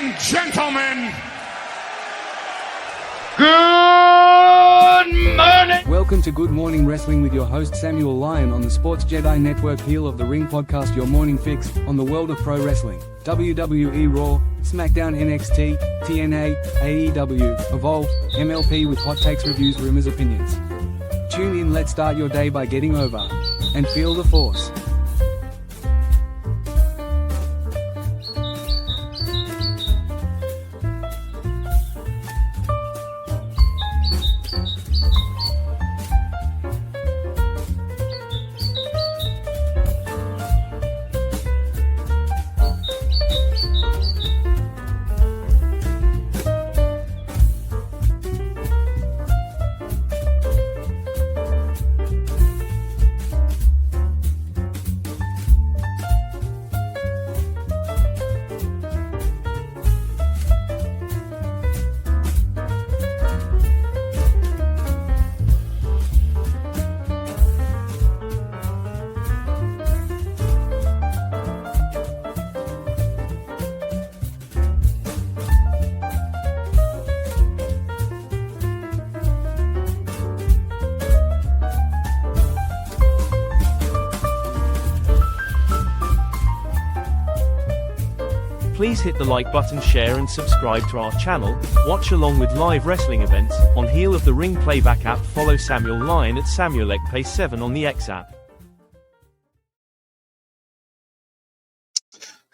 and gentlemen, Good morning! Welcome to Good Morning Wrestling with your host Samuel Lyon on the Sports Jedi Network Heel of the Ring podcast, your morning fix on the world of pro wrestling. WWE Raw, SmackDown, NXT, TNA, AEW, Evolve, MLP with hot takes, reviews, rumors, opinions. Tune in, let's start your day by getting over and feel the force. Please hit the like button, share and subscribe to our channel. Watch along with live wrestling events on Heel of the Ring playback app. Follow Samuel Lyon at SamuelEkPay7 on the X app.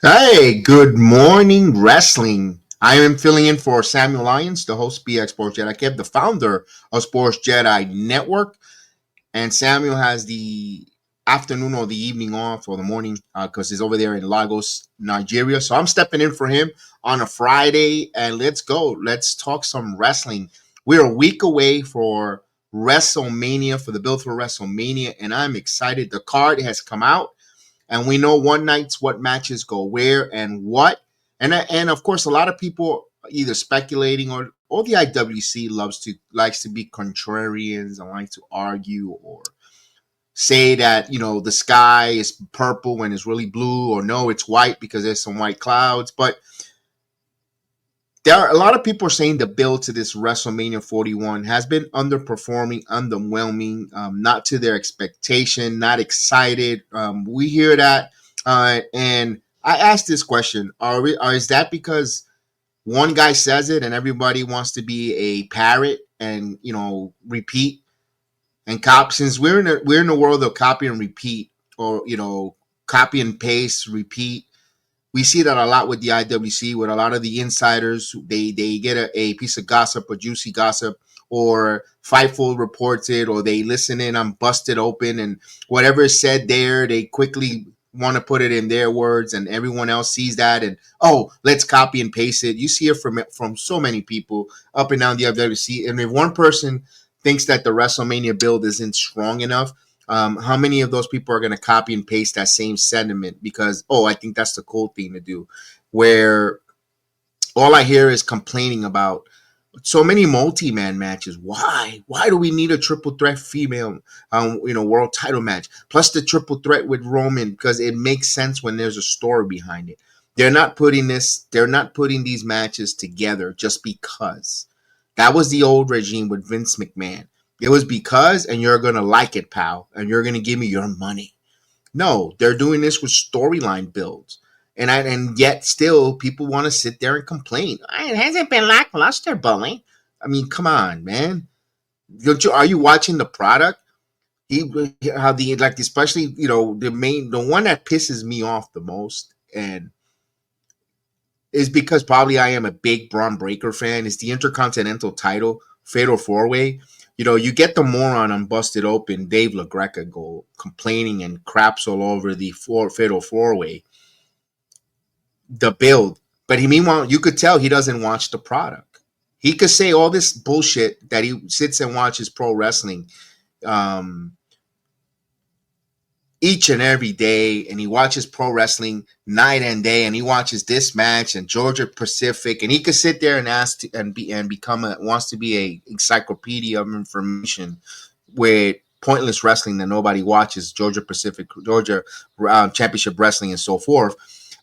Hey, good morning, wrestling. I am filling in for Samuel Lyons, the host, BX Sports Jedi Kev, the founder of Sports Jedi Network. And Samuel has the afternoon or the evening off, or the morning, because he's over there in Lagos, Nigeria. So I'm stepping in for him on a Friday, and let's go. Let's talk some wrestling. We're a week away for WrestleMania, for the build for WrestleMania, and I'm excited. The card has come out, and we know one night's what matches go where and what. And of course, a lot of people either speculating or the IWC likes to be contrarians and like to argue or say that, the sky is purple when it's really blue, or no, it's white because there's some white clouds. But there are a lot of people are saying the build to this WrestleMania 41 has been underperforming, underwhelming, not to their expectation, not excited. We hear that. And I asked this question, is that because one guy says it and everybody wants to be a parrot and, repeat? And since we're in the world of copy and repeat, or copy and paste, repeat, we see that a lot with the IWC, with a lot of the insiders. They get a piece of gossip, a juicy gossip, or Fightful reports it, or they listen in on Busted Open, and whatever is said there, they quickly want to put it in their words, and everyone else sees that, and let's copy and paste it. You see it from so many people up and down the IWC, and if one person thinks that the WrestleMania build isn't strong enough, how many of those people are going to copy and paste that same sentiment because, I think that's the cool thing to do, where all I hear is complaining about so many multi-man matches. Why do we need a triple threat female, world title match plus the triple threat with Roman? Because it makes sense when there's a story behind it. They're not putting these matches together just because. That was the old regime with Vince McMahon. It was because, and you're going to like it, pal, and you're going to give me your money. No, they're doing this with storyline builds. And yet still people want to sit there and complain. It hasn't been lackluster, Bully. I mean, come on, man. Are you watching the product? Especially, the one that pisses me off the most, and is because probably I am a big Braun Breaker fan, is the Intercontinental title, Fatal 4-Way. You get the moron on Busted Open, Dave LaGreca, go complaining and craps all over the Fatal 4-Way, the build. But meanwhile, you could tell he doesn't watch the product. He could say all this bullshit that he sits and watches pro wrestling each and every day, and he watches pro wrestling night and day, and he watches this match and Georgia Pacific, and he could sit there and wants to be a encyclopedia of information with pointless wrestling that nobody watches, Georgia Pacific, Georgia Championship Wrestling, and so forth.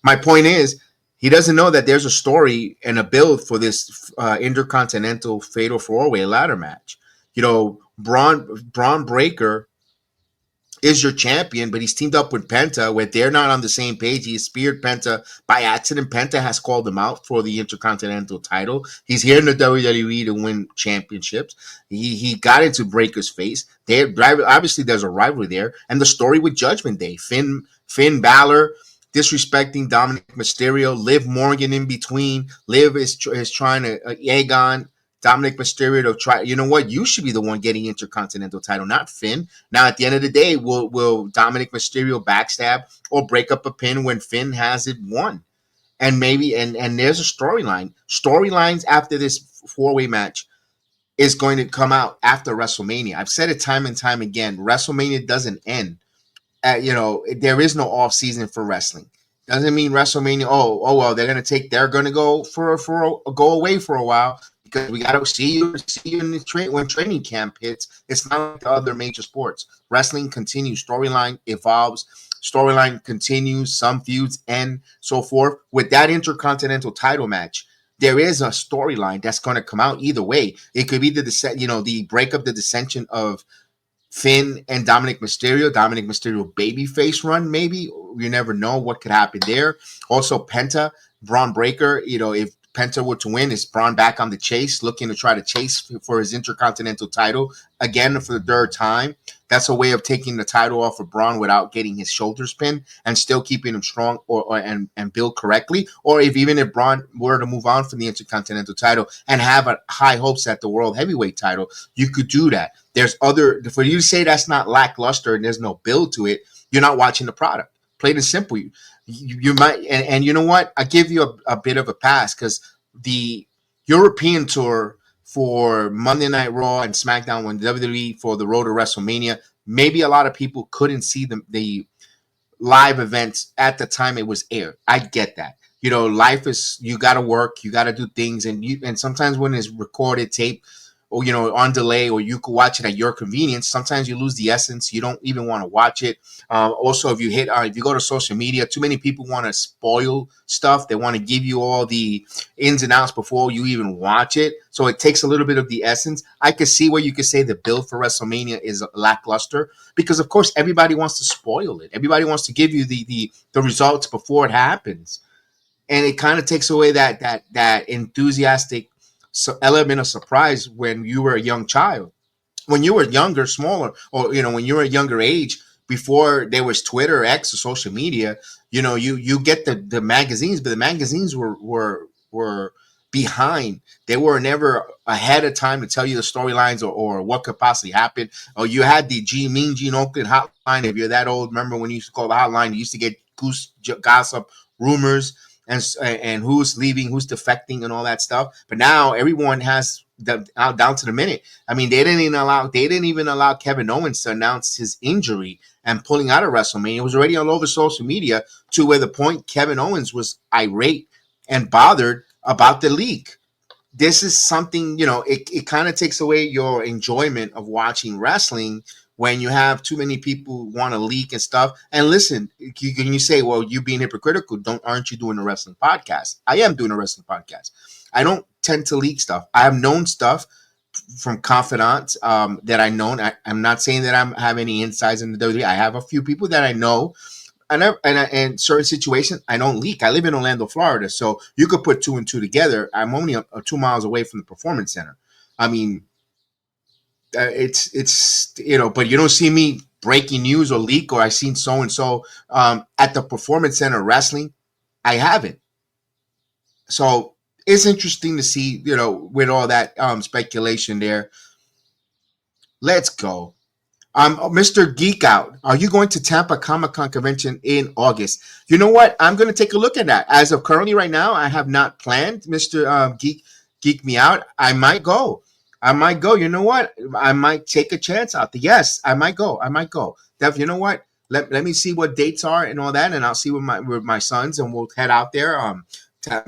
My point is, He doesn't know that there's a story and a build for this intercontinental fatal four-way ladder match. Braun Breaker is your champion, but he's teamed up with Penta where they're not on the same page. He speared Penta by accident. Penta has called him out for the Intercontinental title. He's here in the WWE to win championships. He got into Breaker's face. Obviously there's a rivalry there. And the story with Judgment Day. Finn Balor disrespecting Dominic Mysterio. Liv Morgan in between. Liv is trying to egg on Dominic Mysterio to try. You know what? You should be the one getting Intercontinental title, not Finn. Now, at the end of the day, will Dominic Mysterio backstab or break up a pin when Finn has it won? And maybe and there's a storyline. Storylines after this four-way match is going to come out after WrestleMania. I've said it time and time again. WrestleMania doesn't end. There is no off season for wrestling. Doesn't mean WrestleMania. Oh well, they're gonna go go away for a while because we gotta see you in the when training camp hits. It's not like the other major sports. Wrestling continues. Storyline evolves. Storyline continues. Some feuds end, so forth. With that Intercontinental title match, there is a storyline that's going to come out either way. It could be the breakup, the dissension of Finn and Dominic Mysterio babyface run, maybe. You never know what could happen there. Also, Penta, Braun Breaker, if Penta were to win, is Braun back on the chase, looking to try to chase for his Intercontinental title again for the third time. That's a way of taking the title off of Braun without getting his shoulders pinned and still keeping him strong and build correctly. Or if Braun were to move on from the Intercontinental title and have high hopes at the World Heavyweight title, you could do that. For you to say that's not lackluster and there's no build to it, you're not watching the product. Plain and simple. You might, and you know what? I give you a bit of a pass because the European tour for Monday Night Raw and SmackDown when WWE for the road to WrestleMania, maybe a lot of people couldn't see the live events at the time it was aired. I get that. Life is, you got to work, you got to do things, and sometimes when it's recorded tape or on delay, or you could watch it at your convenience, sometimes you lose the essence. You don't even want to watch it. Also, if you go to social media, too many people want to spoil stuff. They want to give you all the ins and outs before you even watch it. So it takes a little bit of the essence. I could see where you could say the build for WrestleMania is lackluster because, of course, everybody wants to spoil it. Everybody wants to give you the results before it happens, and it kind of takes away that enthusiastic element of surprise when you were a young child. When you were younger, smaller, or when you were a younger age, before there was Twitter, X, or social media, you get the magazines, but the magazines were behind. They were never ahead of time to tell you the storylines or what could possibly happen. Or you had the Mean Gene Oakland hotline. If you're that old, remember when you used to call the hotline, you used to get gossip, rumors, and who's leaving, who's defecting, and all that stuff. But now everyone has down to the minute. I mean, they didn't even allow Kevin Owens to announce his injury and pulling out of WrestleMania. It was already all over social media to where the point Kevin Owens was irate and bothered about the leak. This is something, it kind of takes away your enjoyment of watching wrestling when you have too many people want to leak and stuff. And listen, you say, well, you being hypocritical, aren't you doing a wrestling podcast? I am doing a wrestling podcast. I don't tend to leak stuff. I have known stuff from confidants that I know. I'm not saying that I have any insights in the WWE. I have a few people that I know. And certain situations, I don't leak. I live in Orlando, Florida, so you could put two and two together. I'm only 2 miles away from the Performance Center. I mean, it's but you don't see me breaking news or leak or I seen so and so at the Performance Center wrestling. I haven't. So it's interesting to see, with all that speculation there. Let's go. Mr. Geek Out, are you going to Tampa Comic-Con convention in August? You know what? I'm going to take a look at that. As of currently right now, I have not planned, Mr. Geek Me Out. I might go. You know what? I might take a chance out there. Yes, I might go. Dev, you know what? Let me see what dates are and all that, and I'll see with my sons, and we'll head out there.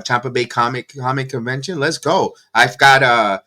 Tampa Bay Comic Convention. Let's go. I've got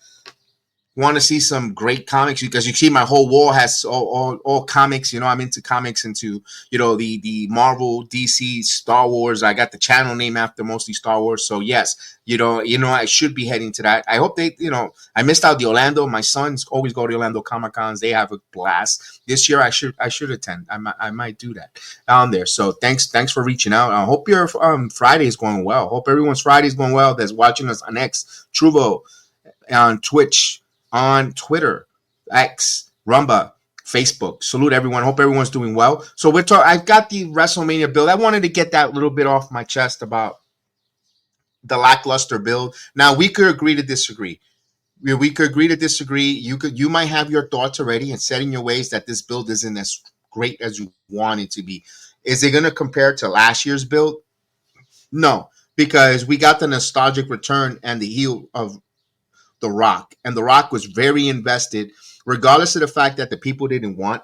want to see some great comics, because you see my whole wall has all comics. I'm into comics, into the Marvel, DC, Star Wars. I got the channel name after mostly Star Wars. So yes, I should be heading to that. I hope I missed out the Orlando. My sons always go to Orlando Comic Cons. They have a blast. This year I should attend. I might do that down there. So thanks for reaching out. I hope your Friday is going well. Hope everyone's Friday is going well that's watching us on X, Truvo, on Twitch, on Twitter, X, Rumba, Facebook. Salute everyone. Hope everyone's doing well. So I've got the WrestleMania build. I wanted to get that little bit off my chest about the lackluster build. Now we could agree to disagree. We could agree to disagree. You might have your thoughts already and set in your ways that this build isn't as great as you want it to be. Is it going to compare to last year's build? No, because we got the nostalgic return and the heel of The Rock. And The Rock was very invested, regardless of the fact that the people didn't want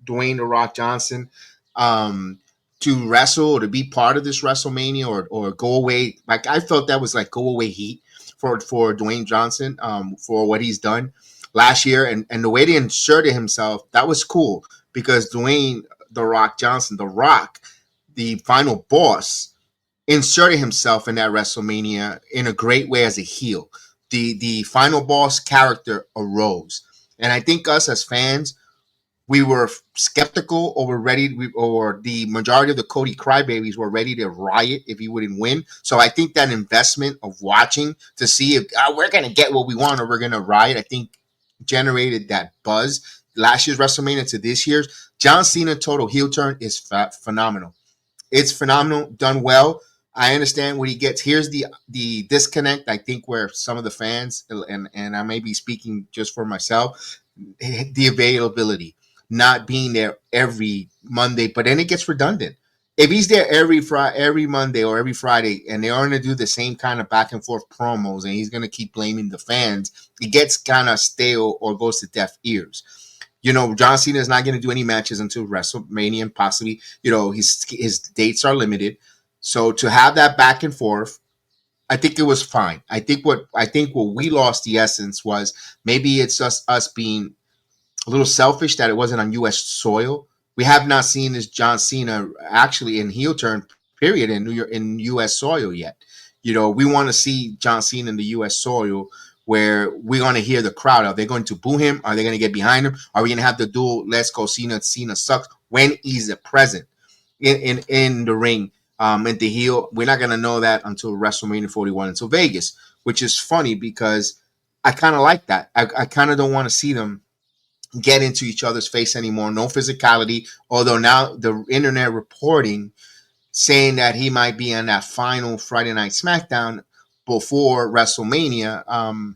Dwayne The Rock Johnson to wrestle or to be part of this WrestleMania or go away. Like, I felt that was like go away heat for Dwayne Johnson for what he's done last year. And the way they inserted himself, that was cool, because Dwayne The Rock Johnson, The Rock, the final boss, inserted himself in that WrestleMania in a great way as a heel. The final boss character arose, and I think us as fans, we were skeptical, or or the majority of the Cody crybabies were ready to riot if he wouldn't win. So I think that investment of watching to see if we're gonna get what we want or we're gonna riot, I think generated that buzz. Last year's WrestleMania to this year's, John Cena total heel turn is phenomenal. It's phenomenal, done well. I understand what he gets. Here's the disconnect, I think, where some of the fans, and I may be speaking just for myself, the availability, not being there every Monday, but then it gets redundant. If he's there every Monday or every Friday, and they are going to do the same kind of back and forth promos, and he's going to keep blaming the fans, it gets kind of stale or goes to deaf ears. John Cena is not going to do any matches until WrestleMania, and possibly, his dates are limited. So to have that back and forth, I think it was fine. I think what we lost the essence was, maybe it's us being a little selfish that it wasn't on U.S. soil. We have not seen this John Cena actually in heel turn period in U.S. soil yet. We want to see John Cena in the U.S. soil, where we're going to hear the crowd. Are they going to boo him? Are they going to get behind him? Are we going to have the duel, let's go Cena sucks, when he's present in the ring? And the heel, we're not going to know that until WrestleMania 41, until Vegas, which is funny because I kind of like that. I kind of don't want to see them get into each other's face anymore. No physicality, although now the internet reporting saying that he might be on that final Friday Night SmackDown before WrestleMania.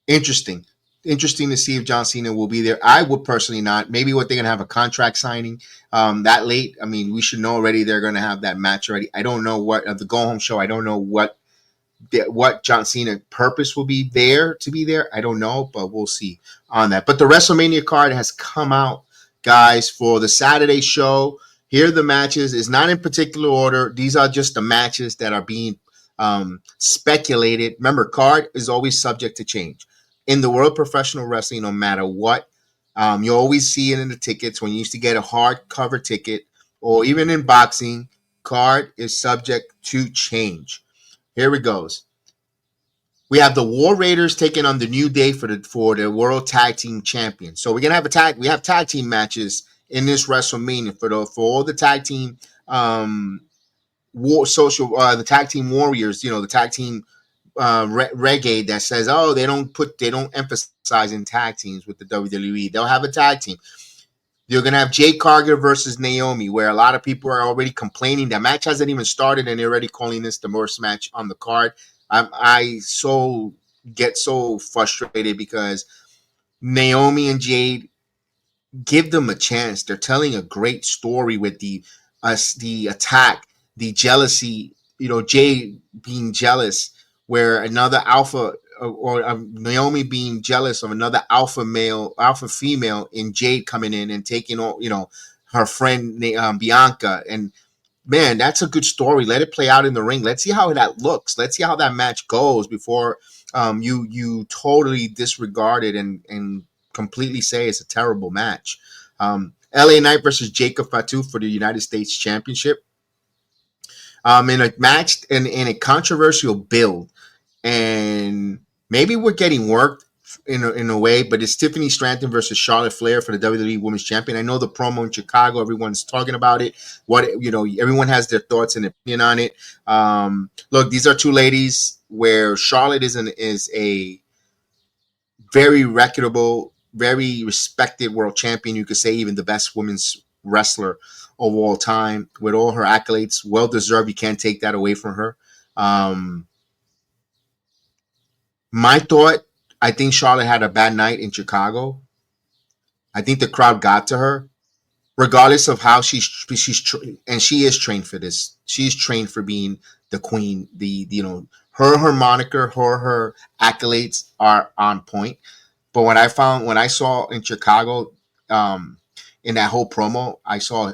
Interesting to see if John Cena will be there. I would personally not. Maybe what they're going to have a contract signing that late. I mean, we should know already they're going to have that match already. I don't know what the go home show. I don't know what John Cena purpose will be there to be there. I don't know, but we'll see on that. But the WrestleMania card has come out, guys, for the Saturday show. Here are the matches. It's not in particular order. These are just the matches that are being speculated. Remember, card is always subject to change. In the world of professional wrestling, no matter what, you always see it in the tickets. When you used to get a hardcover ticket, or even in boxing, card is subject to change. Here it goes. We have the War Raiders taking on the New Day for the World Tag Team Champions. So we're gonna have we have tag team matches in this WrestleMania for all the tag team the tag team warriors. The tag team reggae that says, they don't emphasize in tag teams with the WWE. They'll have a tag team. You're going to have Jade Cargill versus Naomi, where a lot of people are already complaining. That match hasn't even started, and they're already calling this the worst match on the card. I get so frustrated because Naomi and Jade, give them a chance. They're telling a great story with the attack, the jealousy, Jade being jealous, where another alpha or Naomi being jealous of another alpha female in Jade coming in and taking all, her friend Bianca. And man, that's a good story. Let it play out in the ring. Let's see how that looks. Let's see how that match goes before you totally disregard it and completely say it's a terrible match. LA Knight versus Jacob Fatu for the United States Championship. In a match in a controversial build, and maybe we're getting worked in a way, but it's Tiffany Stratton versus Charlotte Flair for the WWE Women's Champion. I know the promo in Chicago, everyone's talking about it. Everyone has their thoughts and opinion on it. Look, these are two ladies where Charlotte is a very reputable, very respected world champion. You could say even the best women's wrestler of all time with all her accolades. Well deserved. You can't take that away from her. My thought, I think Charlotte had a bad night in Chicago. I think the crowd got to her, regardless of how and she is trained for this. She's trained for being the queen. Her moniker, her accolades are on point. But when I saw in Chicago, in that whole promo, I saw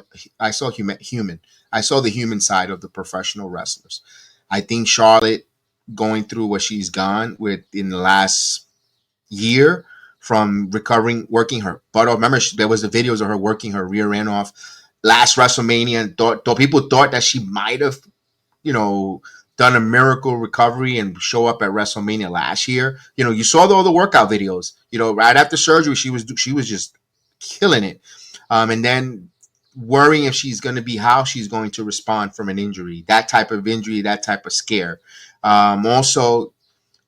human. I saw the human side of the professional wrestlers. I think Charlotte going through what she's gone with in the last year from recovering, working her butt off. Remember, there was the videos of her working her rear end off last WrestleMania, and thought people thought that she might have, done a miracle recovery and show up at WrestleMania last year. You saw all the workout videos. Right after surgery, she was just killing it, and then worrying if how she's going to respond from an injury, that type of injury, that type of scare. Also,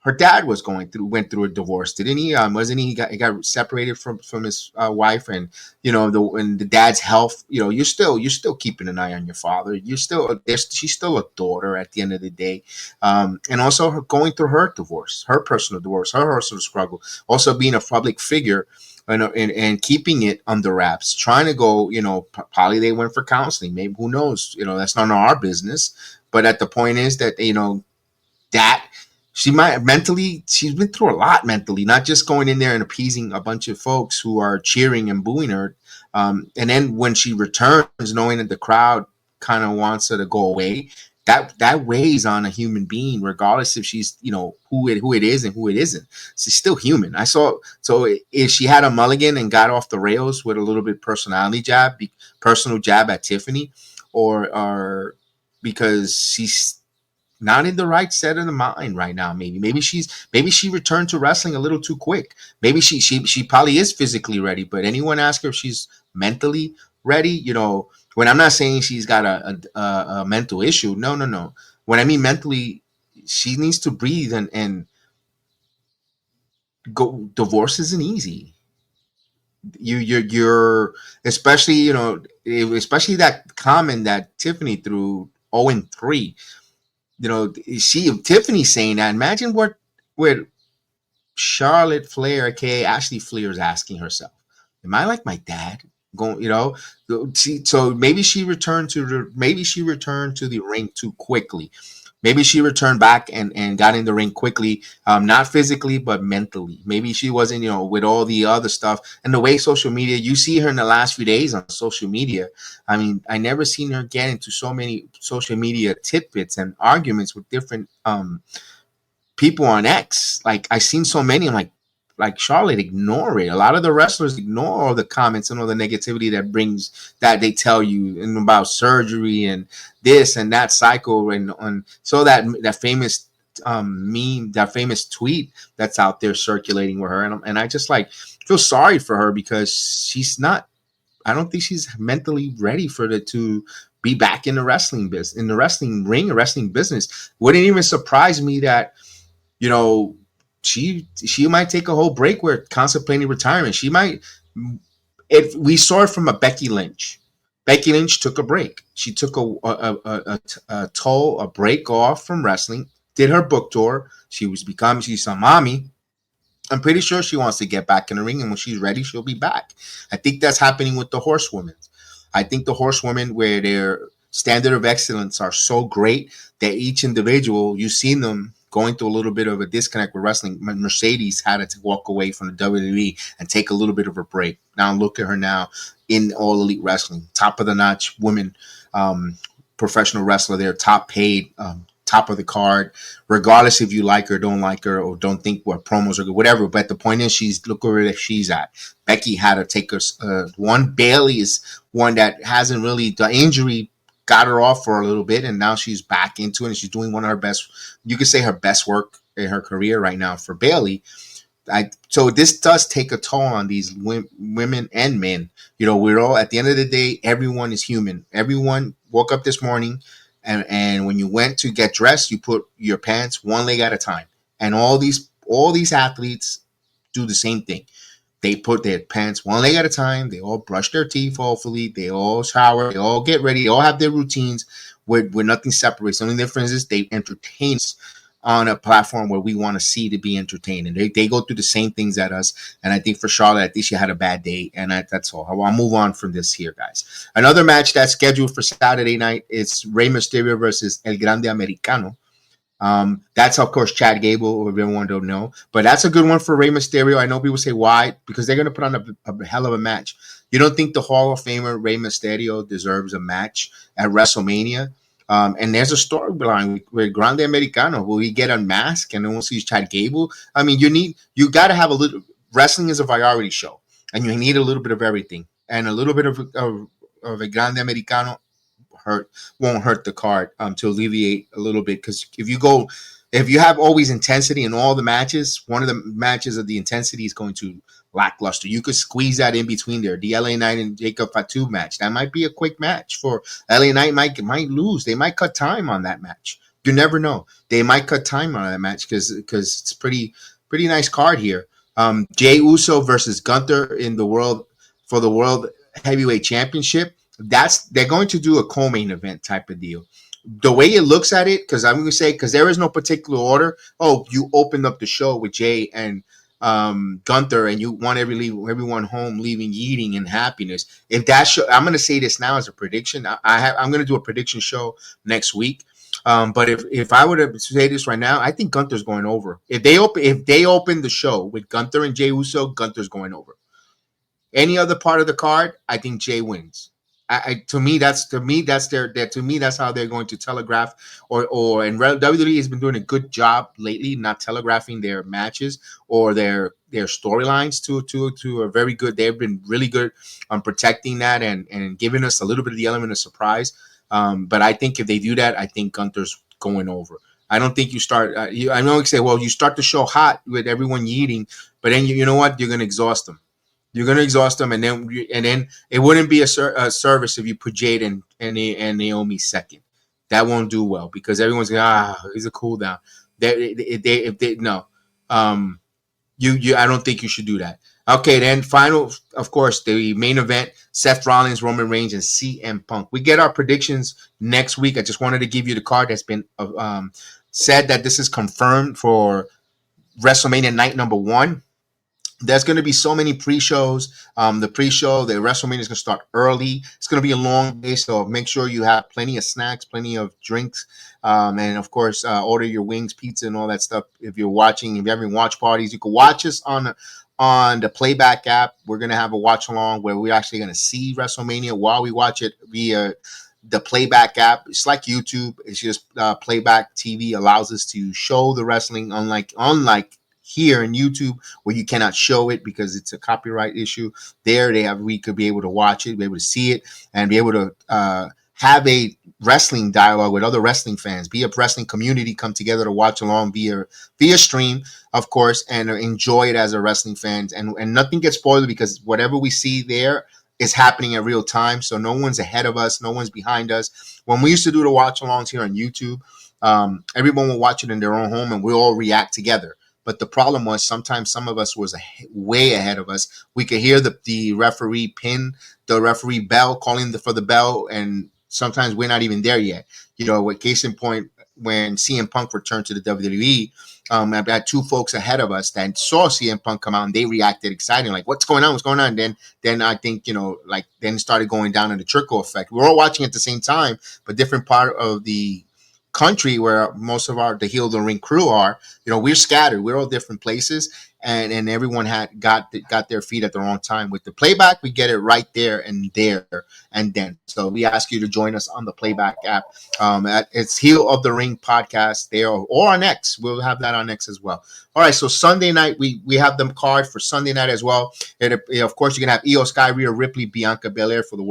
her dad went through a divorce, didn't he? Wasn't he? He got separated from his wife, and the dad's health. You're still keeping an eye on your father. She's still a daughter at the end of the day, and also her going through her divorce, her personal divorce, her personal struggle. Also being a public figure. And keeping it under wraps, trying to go, probably they went for counseling. Maybe, who knows? That's none of our business. But at the point is that, that she's been through a lot mentally, not just going in there and appeasing a bunch of folks who are cheering and booing her. And then when she returns, knowing that the crowd kind of wants her to go away, that weighs on a human being, regardless if she's, who it is and who it isn't. She's still human. So if she had a mulligan and got off the rails with a little bit personal jab at Tiffany, or because she's not in the right set of the mind right now. Maybe she returned to wrestling a little too quick. Maybe she probably is physically ready, but anyone ask her if she's mentally ready? When I'm not saying she's got a mental issue, no. When I mean mentally, she needs to breathe and go. Divorce isn't easy. You're especially especially that comment that Tiffany threw 0-3. Tiffany saying that. Imagine what Charlotte Flair, aka Ashley Flair, is asking herself. Am I like my dad? So maybe she returned to the ring too quickly. Maybe she returned back and got in the ring quickly, not physically but mentally. Maybe she wasn't, with all the other stuff and the way social media. You see her in the last few days on social media. I mean, I never seen her get into so many social media tidbits and arguments with different people on X. Like, I seen so many. I'm like Charlotte, ignore it. A lot of the wrestlers ignore all the comments and all the negativity that they tell you about surgery and this and that cycle. And so that famous meme, that famous tweet that's out there circulating with her. And I just feel sorry for her, because I don't think she's mentally ready to be back in the wrestling business, in the wrestling ring, or wrestling business. Wouldn't even surprise me that, she might take a whole break. Where contemplating retirement. She might. If we saw it from a Becky Lynch. Becky Lynch took a break. She took a break off from wrestling. Did her book tour. She's a mommy. I'm pretty sure she wants to get back in the ring, and when she's ready, she'll be back. I think that's happening with the horsewomen. I think the horsewomen, where their standard of excellence are so great that each individual, you've seen them going through a little bit of a disconnect with wrestling. Mercedes had to walk away from the WWE and take a little bit of a break. Now look at her now in All Elite Wrestling, top of the notch women, professional wrestler there, top paid, top of the card, regardless if you like her, don't like her, or don't think what promos are good, whatever. But the point is, look where she's at. Becky had to take her one. Bailey is one that hasn't really, the injury got her off for a little bit, and now she's back into it, and she's doing one of her best. You could say her best work in her career right now for Bailey. So this does take a toll on these women and men. We're all, at the end of the day, everyone is human. Everyone woke up this morning, and when you went to get dressed, you put your pants one leg at a time. And all these athletes do the same thing. They put their pants one leg at a time. They all brush their teeth, hopefully. They all shower. They all get ready. They all have their routines where nothing separates. The only difference is they entertain us on a platform where we want to see to be entertained. And they go through the same things at us. And I think for Charlotte, I think she had a bad day. And that's all. I'll move on from this here, guys. Another match that's scheduled for Saturday night is Rey Mysterio versus El Grande Americano. That's of course Chad Gable, if everyone don't know, but that's a good one for Rey Mysterio. I know people say why, because they're going to put on a hell of a match. You don't think the Hall of Famer Rey Mysterio deserves a match at WrestleMania? And there's a storyline with Grande Americano. Will he get unmasked and then we'll see Chad Gable? I mean, you got to have a little. Wrestling is a variety show, and you need a little bit of everything, and a little bit of a Grande Americano won't hurt the card to alleviate a little bit, because if you have always intensity in all the matches, one of the matches of the intensity is going to lackluster. You could squeeze that in between there. The LA Knight and Jacob Fatu match, that might be a quick match for LA Knight. Might lose. They might cut time on that match. You never know. They might cut time on that match because it's pretty nice card here. Jey Uso versus Gunther in the world heavyweight championship. They're going to do a co-main event type of deal. The way it looks at it, because I'm going to say, because there is no particular order. Oh, you opened up the show with Jay and Gunther, and you want everyone home leaving eating in happiness. If that show, I'm going to say this now as a prediction. I'm going to do a prediction show next week. But if I were to say this right now, I think Gunther's going over. If they open the show with Gunther and Jey Uso, Gunther's going over. Any other part of the card, I think Jay wins. To me, that's how they're going to telegraph. And WWE has been doing a good job lately, not telegraphing their matches or their storylines to a very good. They've been really good on protecting that and giving us a little bit of the element of surprise. But I think if they do that, I think Gunther's going over. I don't think you start. I know you say, well, you start the show hot with everyone eating, but then you know what? You're going to exhaust them. You're going to exhaust them, and then it wouldn't be a service if you put Jade and Naomi second. That won't do well because everyone's going, it's a cool down. No, I don't think you should do that. Okay, then final, of course, the main event: Seth Rollins, Roman Reigns, and CM Punk. We get our predictions next week. I just wanted to give you the card that's been said that this is confirmed for WrestleMania night number 1. There's going to be so many pre-shows. The WrestleMania is going to start early. It's going to be a long day, so make sure you have plenty of snacks, plenty of drinks, and of course, order your wings, pizza, and all that stuff. If you're having watch parties, you can watch us on the Playback app. We're going to have a watch along where we're actually going to see WrestleMania while we watch it via the Playback app. It's like YouTube. It's just Playback TV allows us to show the wrestling, unlike here in YouTube, where you cannot show it because it's a copyright issue. We could be able to watch it, be able to see it, and be able to have a wrestling dialogue with other wrestling fans, be a wrestling community, come together to watch along via stream, of course, and enjoy it as a wrestling fan. And nothing gets spoiled because whatever we see there is happening in real time. So no one's ahead of us, no one's behind us. When we used to do the watch alongs here on YouTube, everyone will watch it in their own home and we all react together. But the problem was sometimes some of us was way ahead of us. We could hear the referee pin, the referee bell, calling for the bell, and sometimes we're not even there yet. With case in point, when CM Punk returned to the WWE, I had two folks ahead of us that saw CM Punk come out, and they reacted excited, like, what's going on? What's going on? Then I think, then it started going down in the trickle effect. We're all watching at the same time, but different part of the country where most of the heel of the ring crew are, we're scattered. We're all different places. and everyone had got their feet at the wrong time. With the playback, we get it right there and then. So we ask you to join us on the playback app. It's Heel of the Ring podcast there, or on X. We'll have that on X as well. All right, so Sunday night, we have them card for Sunday night as well. Of course, you're going to have Io Sky, Rhea Ripley, Bianca Belair for the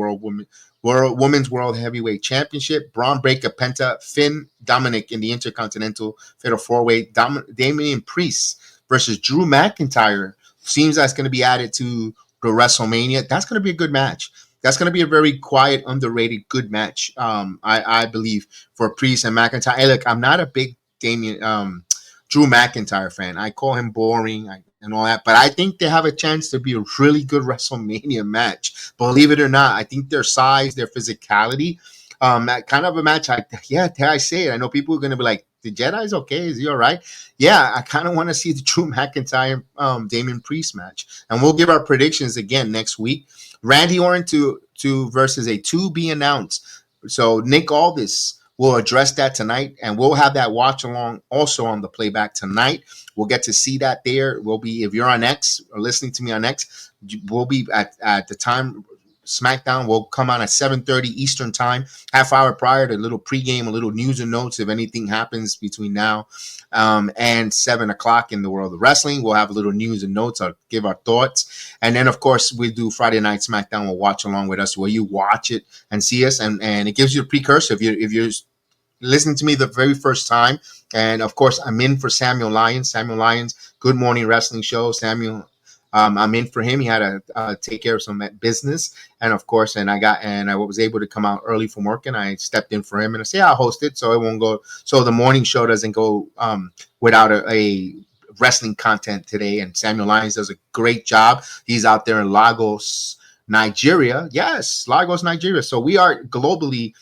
Women's World Heavyweight Championship. Braun Breaker, Penta, Finn, Dominic in the Intercontinental Fatal 4-Way. Damian Priest versus Drew McIntyre. Seems that's going to be added to the WrestleMania. That's going to be a good match. That's going to be a very quiet, underrated, good match, I believe, for Priest and McIntyre. Hey, look, I'm not a big Drew McIntyre fan. I call him boring and all that, but I think they have a chance to be a really good WrestleMania match. Believe it or not, I think their size, their physicality, that kind of a match. Dare I say it? I know people are going to be like, the Jedi's okay? Is he all right? Yeah, I kind of want to see the Drew McIntyre Damian Priest match, and we'll give our predictions again next week. Randy Orton to versus a to be announced. So Nick Aldis will address that tonight, and we'll have that watch along also on the playback tonight. We'll get to see that there. We'll be, if you're on X or listening to me on X, we'll be at the time. SmackDown will come on at 7:30 Eastern time, half hour prior to a little pregame, a little news and notes if anything happens between now and 7 o'clock in the world of wrestling. We'll have a little news and notes. I'll give our thoughts. And then, of course, we do Friday Night SmackDown. We'll watch along with us where you watch it and see us. And it gives you a precursor if you're listening to me the very first time. And, of course, I'm in for Samuel Lyons. Samuel Lyons, Good Morning Wrestling Show. Samuel, I'm in for him. He had to take care of some business, and of course, I was able to come out early from work, and I stepped in for him. And I say I'll host it, so it won't go. So the morning show doesn't go without a wrestling content today. And Samuel Lyons does a great job. He's out there in Lagos, Nigeria. Yes, Lagos, Nigeria. So we are globally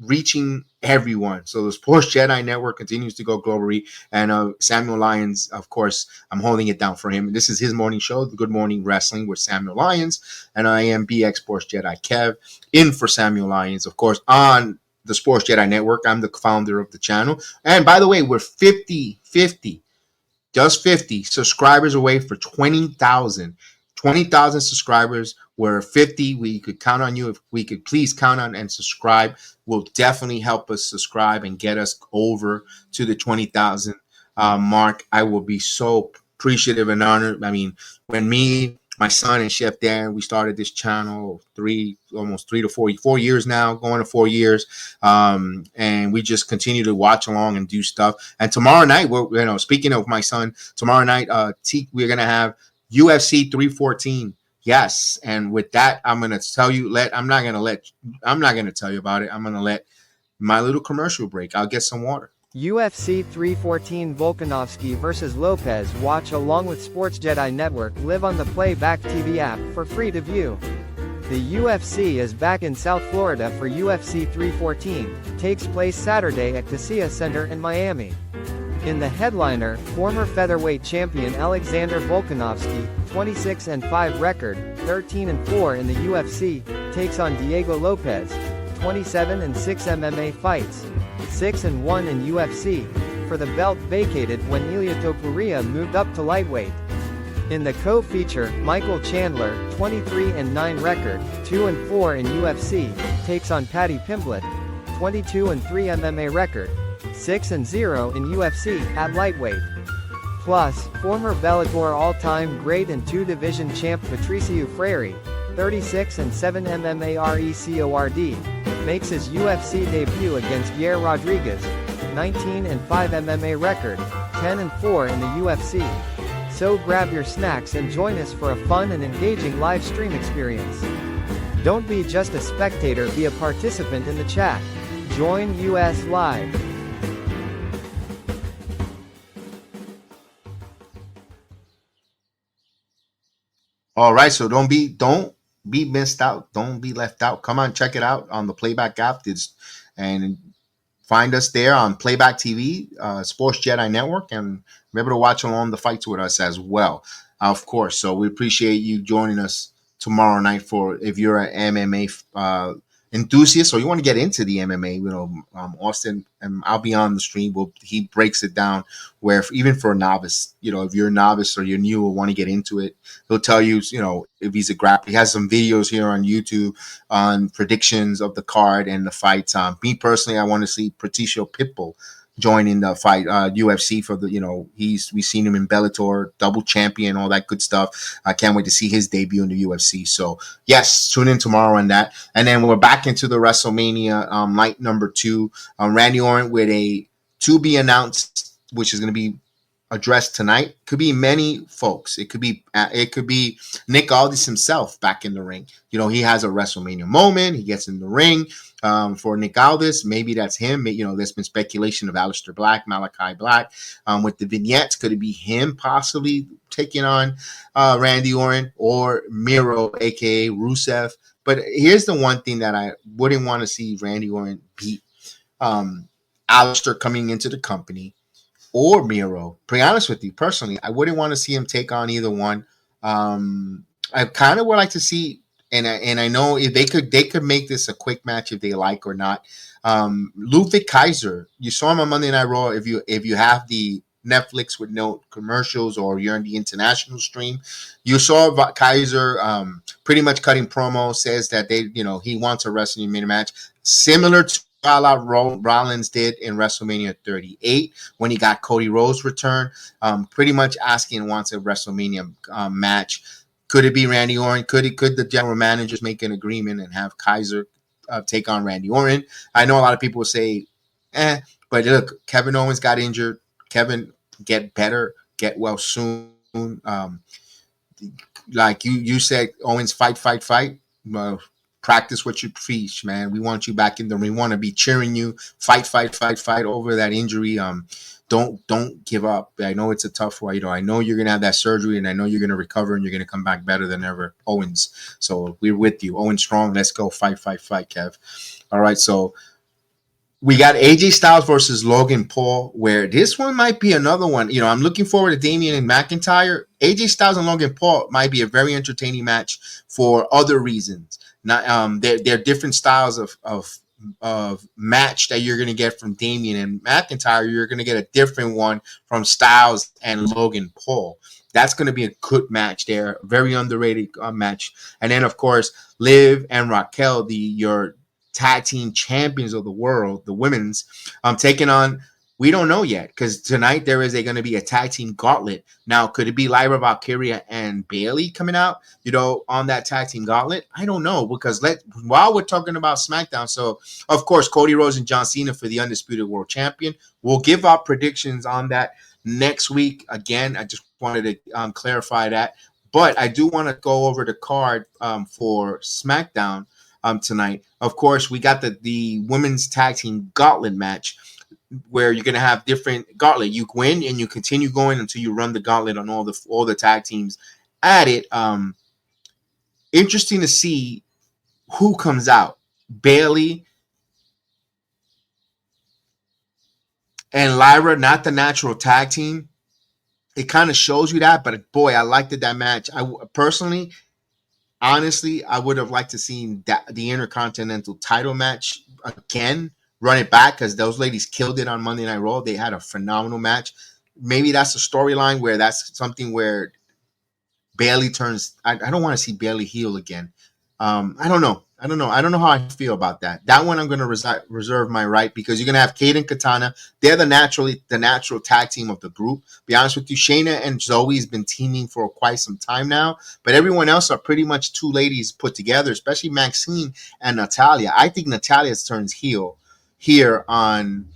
reaching everyone. So the Sports Jedi Network continues to go globally, and Samuel Lyons, of course, I'm holding it down for him. This is his morning show, the Good Morning Wrestling with Samuel Lyons, and I am BX Sports Jedi Kev, in for Samuel Lyons, of course, on the Sports Jedi Network. I'm the founder of the channel, and by the way, we're 50 subscribers away for 20,000 subscribers. We're 50. We could count on you. If we could please count on and subscribe, will definitely help us subscribe and get us over to the 20,000 mark. I will be so appreciative and honored. I mean, when me, my son, and Chef Dan, we started this channel almost 3 to 4 years now, going to 4 years, and we just continue to watch along and do stuff. And tomorrow night, speaking of my son, tomorrow night, we're gonna have UFC 314. Yes, and with that, I'm gonna tell you. I'm not gonna tell you about it. I'm gonna let my little commercial break. I'll get some water. UFC 314 Volkanovski vs. Lopez. Watch along with Sports Jedi Network live on the Playback TV app for free to view. The UFC is back in South Florida for UFC 314. Takes place Saturday at Casilla Center in Miami. In the headliner, former featherweight champion Alexander Volkanovski, 26-5 record, 13-4 in the UFC, takes on Diego Lopez, 27-6 MMA fights, 6-1 in UFC, for the belt vacated when Ilia Topuria moved up to lightweight. In the co-feature, Michael Chandler, 23-9 record, 2-4 in UFC, takes on Paddy Pimblett, 22-3 MMA record, 6-0 in UFC, at lightweight. Plus, former Bellator all-time great and two-division champ Patricio Freire, 36-7 MMA RECORD, makes his UFC debut against Yair Rodriguez, 19-5 MMA record, 10-4 in the UFC. So grab your snacks and join us for a fun and engaging live stream experience. Don't be just a spectator, be a participant in the chat. Join US Live. All right, so don't be missed out. Don't be left out. Come on, check it out on the Playback app. And find us there on Playback TV, Sports Jedi Network, and remember to watch along the fights with us as well, of course. So we appreciate you joining us tomorrow night if you're an MMA enthusiast or you want to get into the MMA, Austin, I'll be on the stream. He breaks it down where even for a novice, if you're a novice or you're new or want to get into it, he'll tell you, if he's a grappler. He has some videos here on YouTube on predictions of the card and the fights. Me personally, I want to see Patricio Pitbull joining the fight, UFC for the, we've seen him in Bellator, double champion, all that good stuff. I can't wait to see his debut in the UFC. So yes, tune in tomorrow on that. And then we're back into the WrestleMania night number 2. Randy Orton with a to be announced, which is going to be addressed tonight. Could be many folks. It could be Nick Aldis himself back in the ring. He has a WrestleMania moment. He gets in the ring for Nick Aldis. Maybe that's him. There's been speculation of Aleister Black, Malachi Black with the vignettes. Could it be him possibly taking on Randy Orton or Miro, aka Rusev? But here's the one thing that I wouldn't want to see Randy Orton beat Aleister coming into the company, or Miro. To be honest with you, personally, I wouldn't want to see him take on either one. I kind of would like to see, and I know if they could make this a quick match if they like or not. Ludwig Kaiser, you saw him on Monday Night Raw. If you have the Netflix with no commercials or you're on the international stream, you saw Kaiser pretty much cutting promo, says that he wants a WrestleMania match similar to Rollins did in WrestleMania 38 when he got Cody Rhodes' return. Pretty much asking wants a WrestleMania match. Could it be Randy Orton? Could the general managers make an agreement and have Kaiser take on Randy Orton? I know a lot of people will say, but look, Kevin Owens got injured. Kevin, get better, get well soon. Like you said, Owens, fight. Practice what you preach, man. We want you back in the ring. We want to be cheering you. Fight over that injury. Don't give up. I know it's a tough one. I know you're gonna have that surgery, and I know you're gonna recover, and you're gonna come back better than ever, Owens. So we're with you, Owens strong. Let's go, fight, Kev. All right, so we got AJ Styles versus Logan Paul, where this one might be another one. I'm looking forward to Damian and McIntyre. AJ Styles and Logan Paul might be a very entertaining match for other reasons. Not they're different styles of match that you're going to get from Damian and McIntyre. You're going to get a different one from Styles and Logan Paul. That's going to be a good match there. Very underrated match. And then, of course, Liv and Raquel, your tag team champions of the world, the women's, taking on, we don't know yet, because tonight there is going to be a tag team gauntlet. Now, could it be Lyra Valkyria and Bayley coming out, on that tag team gauntlet? I don't know, because while we're talking about SmackDown, so of course Cody Rhodes and John Cena for the undisputed world champion. We'll give our predictions on that next week. Again, I just wanted to clarify that, but I do want to go over the card for SmackDown tonight. Of course, we got the women's tag team gauntlet match, where you're going to have different gauntlet. You win and you continue going until you run the gauntlet on all the tag teams at it. Interesting to see who comes out. Bayley and Lyra, not the natural tag team. It kind of shows you that, but boy, I liked that match. I personally, honestly, I would have liked to see the Intercontinental title match again. Run it back, because those ladies killed it on Monday Night Raw. They had a phenomenal match. Maybe that's a storyline where that's something where Bayley turns. I don't want to see Bayley heel again. I don't know. I don't know how I feel about that. That one I'm going to reserve my right, because you're going to have Kate and Katana. They're the natural tag team of the group. Be honest with you, Shayna and Zoe has been teaming for quite some time now, but everyone else are pretty much two ladies put together, especially Maxine and Natalya. I think Natalya turns heel here on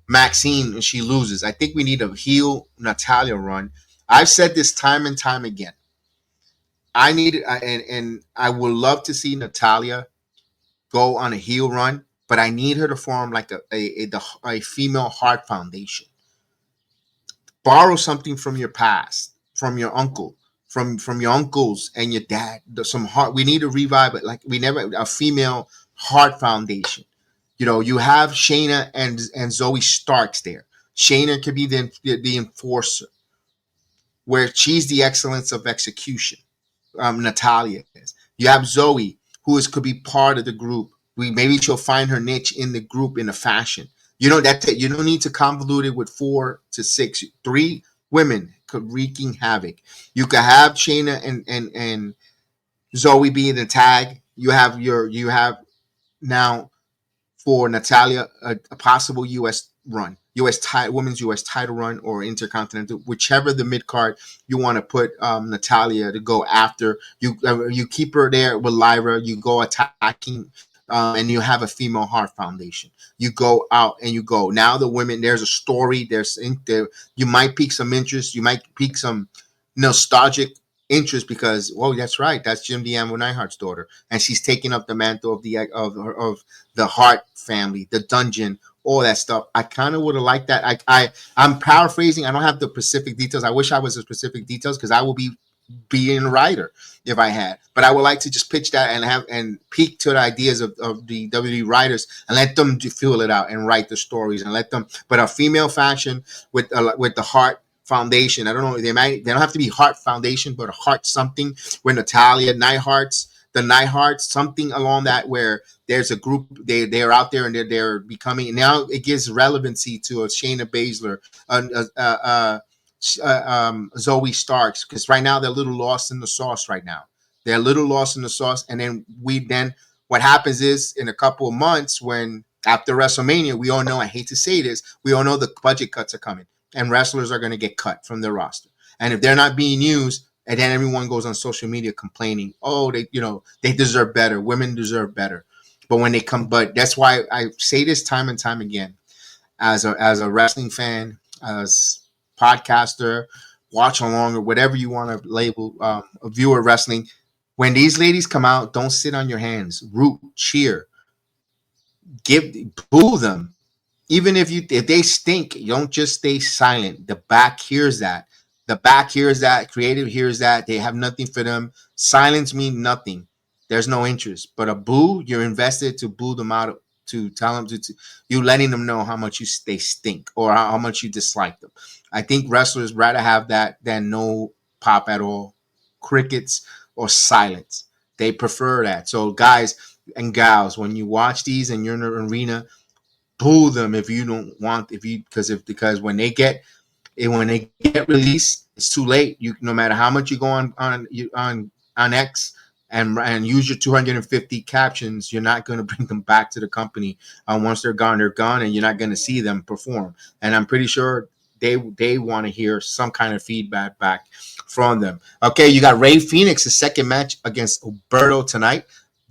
Maxine when she loses. I think we need a heel Natalya run. I've said this time and time again. I need it, and I would love to see Natalya go on a heel run, but I need her to form like a female heart foundation. Borrow something from your past, from your uncle, from your uncles and your dad. Some heart. We need to revive it. Like a female heart foundation. You have Shayna and Zoe Starks there. Shayna could be the enforcer, where she's the excellence of execution. Natalya is. You have Zoe, could be part of the group. maybe she'll find her niche in the group in a fashion. You know, that's it. You don't need to convolute it with 4 to 6. 3 women could wreaking havoc. You could have Shayna and Zoe be in the tag. You have now for Natalia a possible U.S. run, women's U.S. title run or intercontinental, whichever the mid card you want to put Natalia to go after. You keep her there with Lyra. You go attacking. And you have a female heart foundation. You go out and you go. Now the women, there's a story. You might pique some interest. You might pique some nostalgic interest because, well, that's right. That's Jim D'Amo Neidhart's daughter, and she's taking up the mantle of the Hart family, the Dungeon, all that stuff. I kind of would have liked that. I'm paraphrasing. I don't have the specific details. I wish I was the specific details because I will be being a writer if I had. But I would like to just pitch that and peek to the ideas of the WWE writers and let them feel it out and write the stories and let them. But a female fashion with the Hart Foundation. I don't know. They don't have to be Hart Foundation, but a Hart something where Natalia the Neidharts, something along that where there's a group they're out there and they're becoming. Now it gives relevancy to a Shayna Baszler, Zoe Starks, because right now they're a little lost in the sauce right now. They're a little lost in the sauce. And then what happens is in a couple of months when after WrestleMania, we all know, I hate to say this, we all know the budget cuts are coming and wrestlers are going to get cut from their roster. And if they're not being used, and then everyone goes on social media complaining, oh, they deserve better. Women deserve better. But that's why I say this time and time again, as a wrestling fan, as podcaster, watch along, or whatever you want to label a viewer of wrestling. When these ladies come out, don't sit on your hands. Root, cheer, boo them. Even if they stink, you don't just stay silent. The back hears that. The back hears that. Creative hears that. They have nothing for them. Silence means nothing. There's no interest. But a boo, you're invested to boo them out, to tell them to you letting them know how much they stink or how much you dislike them. I think wrestlers rather have that than no pop at all, crickets or silence. They prefer that. So guys and gals, when you watch these and you're in the arena, boo them if you don't want, because when they get released, it's too late. You, no matter how much you go on X and use your 250 captions, you're not going to bring them back to the company. Once they're gone, and you're not going to see them perform. And I'm pretty sure they want to hear some kind of feedback back from them. Okay, you got Rey Fenix's second match against Alberto tonight.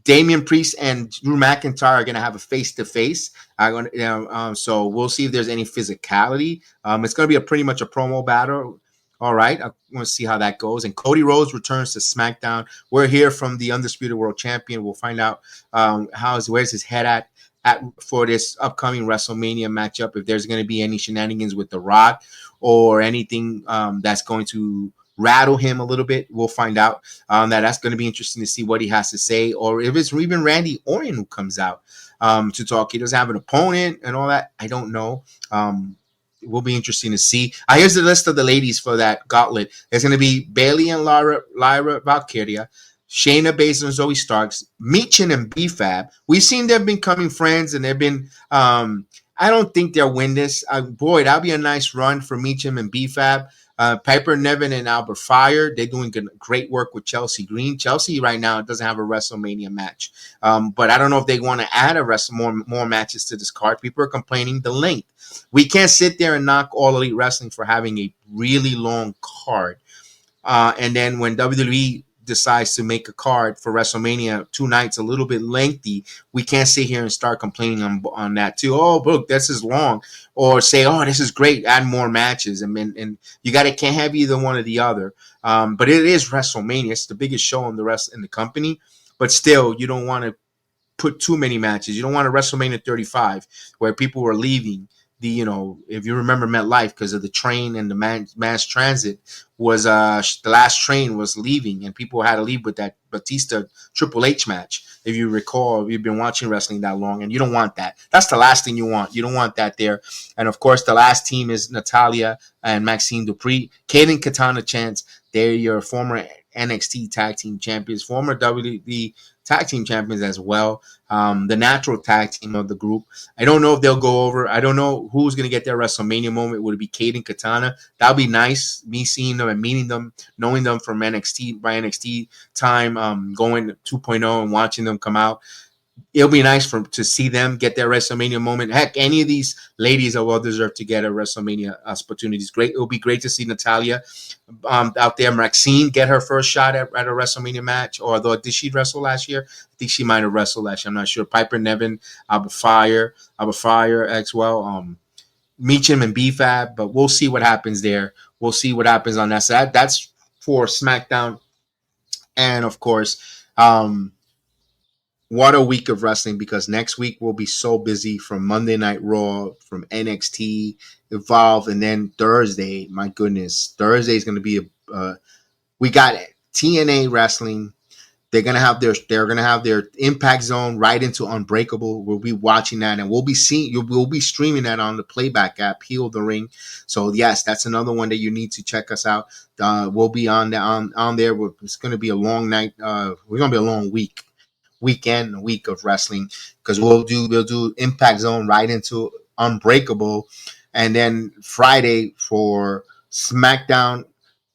Damian Priest and Drew McIntyre are going to have a face-to-face. So we'll see if there's any physicality. It's going to be pretty much a promo battle. All right, I want to see how that goes. And Cody Rhodes returns to SmackDown. We're here from the Undisputed World Champion. We'll find out where's his head at for this upcoming WrestleMania matchup. If there's going to be any shenanigans with The Rock or anything that's going to rattle him a little bit, we'll find out. That's going to be interesting to see what he has to say, or if it's even Randy Orton who comes out to talk. He doesn't have an opponent and all that. I don't know. It will be interesting to see. Here's the list of the ladies for that gauntlet. It's going to be Bayley and Lyra Valkyria, Shayna Baszler and Zoe Starks, Meechin and B-Fab. We've seen them becoming friends, and they've been. I don't think they'll win this. Boy, that'll be a nice run for Meechin and B-Fab. Piper Niven and Albert Fire, they're doing great work with Chelsea Green. Chelsea right now doesn't have a WrestleMania match, but I don't know if they want to add more matches to this card. People are complaining the length. We can't sit there and knock All Elite Wrestling for having a really long card, and then when WWE decides to make a card for WrestleMania 2 nights a little bit lengthy, we can't sit here and start complaining on that too. Oh, look, this is long, or say, oh, this is great, add more matches. And you can't have either one or the other. But it is WrestleMania. It's the biggest show in the company. But still, you don't want to put too many matches. You don't want a WrestleMania 35 where people were leaving. If you remember MetLife, because of the train and the mass transit, was the last train was leaving, and people had to leave with that Batista Triple H match. If you recall, if you've been watching wrestling that long, and you don't want that. That's the last thing you want. You don't want that there. And of course, the last team is Natalia and Maxine Dupree, Kaden Katana Chance. They're your former NXT Tag Team Champions, former WWE tag team champions as well. The natural tag team of the group. I don't know if they'll go over. I don't know who's going to get their WrestleMania moment. Would it be Kate and Katana? That would be nice. Me seeing them and meeting them, knowing them from NXT, by NXT time, going 2.0 and watching them come out. It'll be nice to see them get their WrestleMania moment. Heck, any of these ladies are well deserved to get a WrestleMania opportunities. Great. It'll be great to see Natalia out there. Maxine get her first shot at a WrestleMania match. Or although did she wrestle last year? I think she might have wrestled last year. I'm not sure. Piper Niven, Alba Fire as well. Meacham and BFAB, but we'll see what happens there. We'll see what happens on that. So that's for SmackDown, and of course, what a week of wrestling, because next week we'll be so busy from Monday Night Raw, from NXT, Evolve, and then Thursday. My goodness, Thursday is going to be we got TNA wrestling. They're gonna have their Impact Zone right into Unbreakable. We'll be watching that, and we'll be streaming that on the playback app, Heal the Ring. So yes, that's another one that you need to check us out. We'll be on there. It's gonna be a long night. We're gonna be a long week of wrestling, because we'll do Impact Zone right into Unbreakable, and then Friday for SmackDown.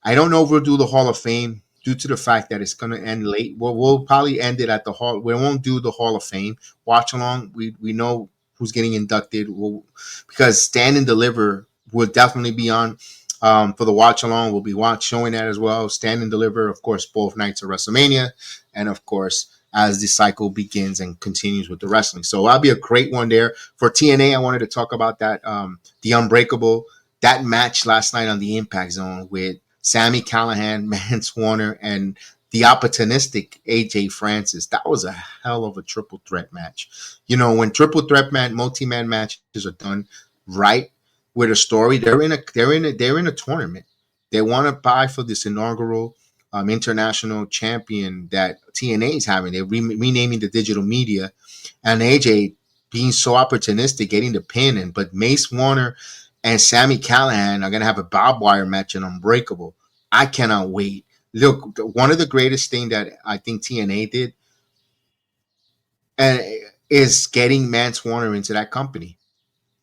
I don't know if we'll do the Hall of Fame due to the fact that it's going to end late. We'll probably end it at the Hall. We won't do the Hall of Fame watch along. We know who's getting inducted. Because Stand and Deliver will definitely be on for the watch along. We'll be showing that as well. Stand and Deliver, of course, both nights of WrestleMania, and of course, as the cycle begins and continues with the wrestling. So that'll be a great one there. For TNA, I wanted to talk about that, the Unbreakable, that match last night on the Impact Zone with Sami Callihan, Mance Warner, and the opportunistic AJ Francis. That was a hell of a triple threat match. You know, when triple threat multi-man matches are done right with a story, they're in a tournament. They want to vie for this inaugural international champion that TNA is having. They're renaming the digital media, and AJ being so opportunistic, getting the pin, but Mace Warner and Sami Callihan are going to have a barbed wire match in Unbreakable. I cannot wait. Look, one of the greatest thing that I think TNA did is getting Mance Warner into that company.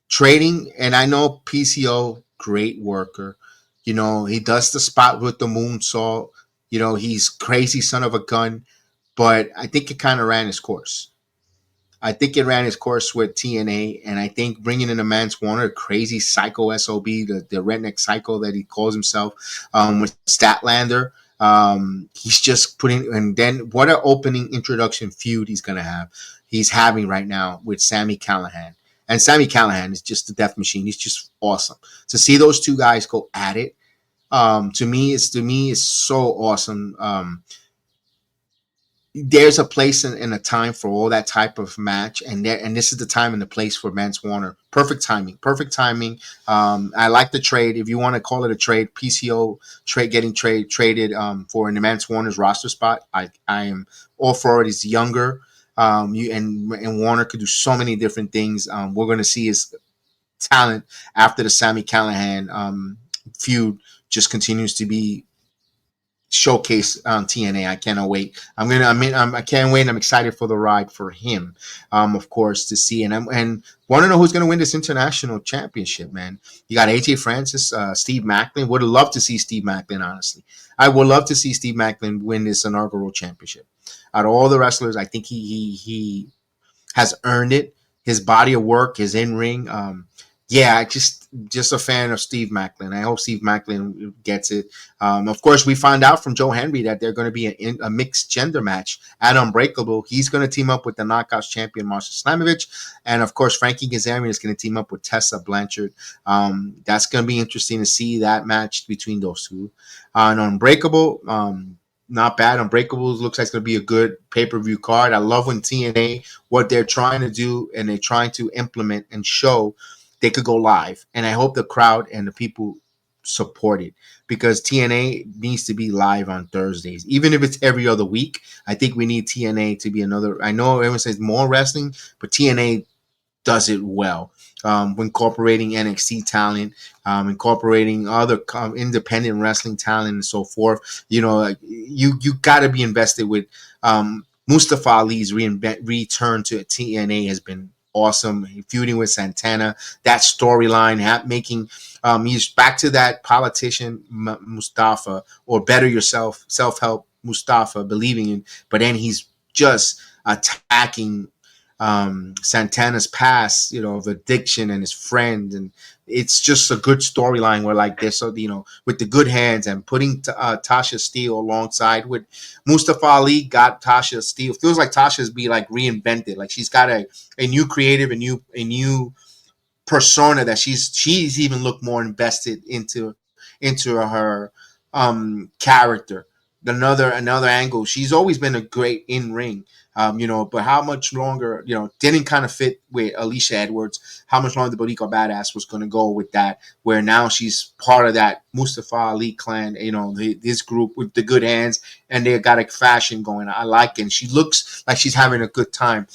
Trading, and I know PCO, great worker. You know, he does the spot with the moonsault. You know, he's crazy son of a gun, but I think it kind of ran its course. I think it ran its course with TNA, and I think bringing in a Mance Warner, crazy psycho SOB, the redneck psycho that he calls himself, with Statlander, he's just putting, and then what an opening introduction feud he's having right now with Sami Callihan. And Sami Callihan is just a death machine. He's just awesome. To see those two guys go at it, to me, it's so awesome. There's a place and a time for all that type of match, and this is the time and the place for Mance Warner. Perfect timing. I like the trade. If you want to call it a trade, PCO getting traded for in the Mance Warner's roster spot. I am all for it. He's younger, and Warner could do so many different things. We're going to see his talent after the Sami Callihan feud just continues to be showcase on TNA. I cannot wait. I can't wait. I'm excited for the ride for him, of course, to see and want to know who's going to win this international championship. Man, you got AJ Francis, Steve Macklin. Would love to see Steve Macklin. Honestly, I would love to see Steve Macklin win this inaugural championship. Out of all the wrestlers, I think he has earned it. His body of work, his in ring. Just a fan of Steve Macklin. I hope Steve Macklin gets it. Of course, we found out from Joe Henry that they're going to be a mixed gender match at Unbreakable. He's going to team up with the Knockouts champion Marsha Slamovich, and of course, Frankie Kazarian is going to team up with Tessa Blanchard. That's going to be interesting to see that match between those two. On Unbreakable, not bad. Unbreakable looks like it's going to be a good pay-per-view card. I love when TNA, what they're trying to do and they're trying to implement and show, they could go live. And I hope the crowd and the people support it, because TNA needs to be live on Thursdays. Even if it's every other week, I think we need TNA to be another. I know everyone says more wrestling, but TNA does it well. Incorporating NXT talent, incorporating other independent wrestling talent and so forth. You know, you got to be invested with Mustafa Ali's return to TNA has been awesome. Feuding with Santana, that storyline, making he's back to that politician Mustafa, or better yourself, self-help Mustafa, believing in, but then he's just attacking Santana's past, of addiction and his friend, and it's just a good storyline where like this, so with the good hands and putting Tasha Steele alongside with Mustafa Ali, got Tasha Steele. Feels like Tasha's be like reinvented, like she's got a new creative, a new persona that she's even looked more invested into her character. Another angle. She's always been a great in ring, but how much longer, didn't kind of fit with Alicia Edwards. How much longer the Boricua Badass was going to go with that, where now she's part of that Mustafa Ali clan, this group with the good hands, and they got a fashion going. I like it. And she looks like she's having a good time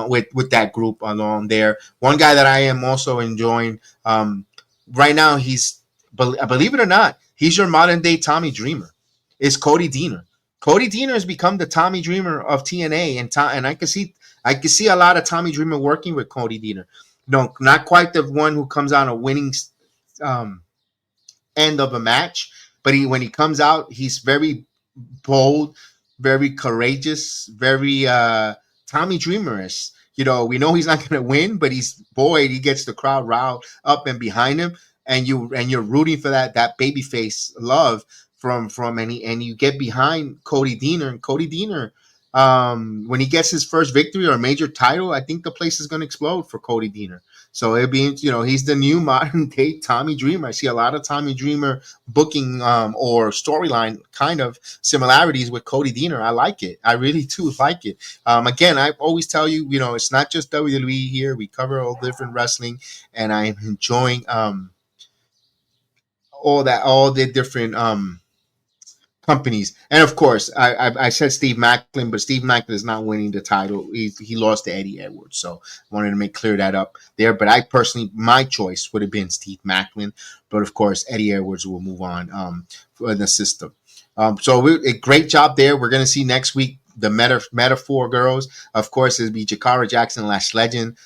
with that group along there. One guy that I am also enjoying right now, believe it or not, he's your modern day Tommy Dreamer. Is Cody Deaner. Cody Deaner has become the Tommy Dreamer of TNA, and I can see a lot of Tommy Dreamer working with Cody Deaner. No, not quite the one who comes on a winning end of a match, but when he comes out, he's very bold, very courageous, very Tommy Dreamerish. We know he's not going to win, but he gets the crowd riled up and behind him, and you're rooting for that babyface love from and you get behind Cody Deaner. And Cody Deaner, when he gets his first victory or major title, I think the place is going to explode for Cody Deaner. So it'd be, he's the new modern day Tommy Dreamer. I see a lot of Tommy Dreamer booking or storyline kind of similarities with Cody Deaner. I like it. I really do like it. Again, I always tell you, it's not just WWE here. We cover all different wrestling, and I am enjoying all the different companies. And of course, I said Steve Macklin, but Steve Macklin is not winning the title. He lost to Eddie Edwards, so I wanted to clear that up there. But I personally, my choice would have been Steve Macklin, but of course, Eddie Edwards will move on for the system. So a great job there. We're going to see next week the Metaphor girls. Of course, it'll be Jakara Jackson, Lash Legend,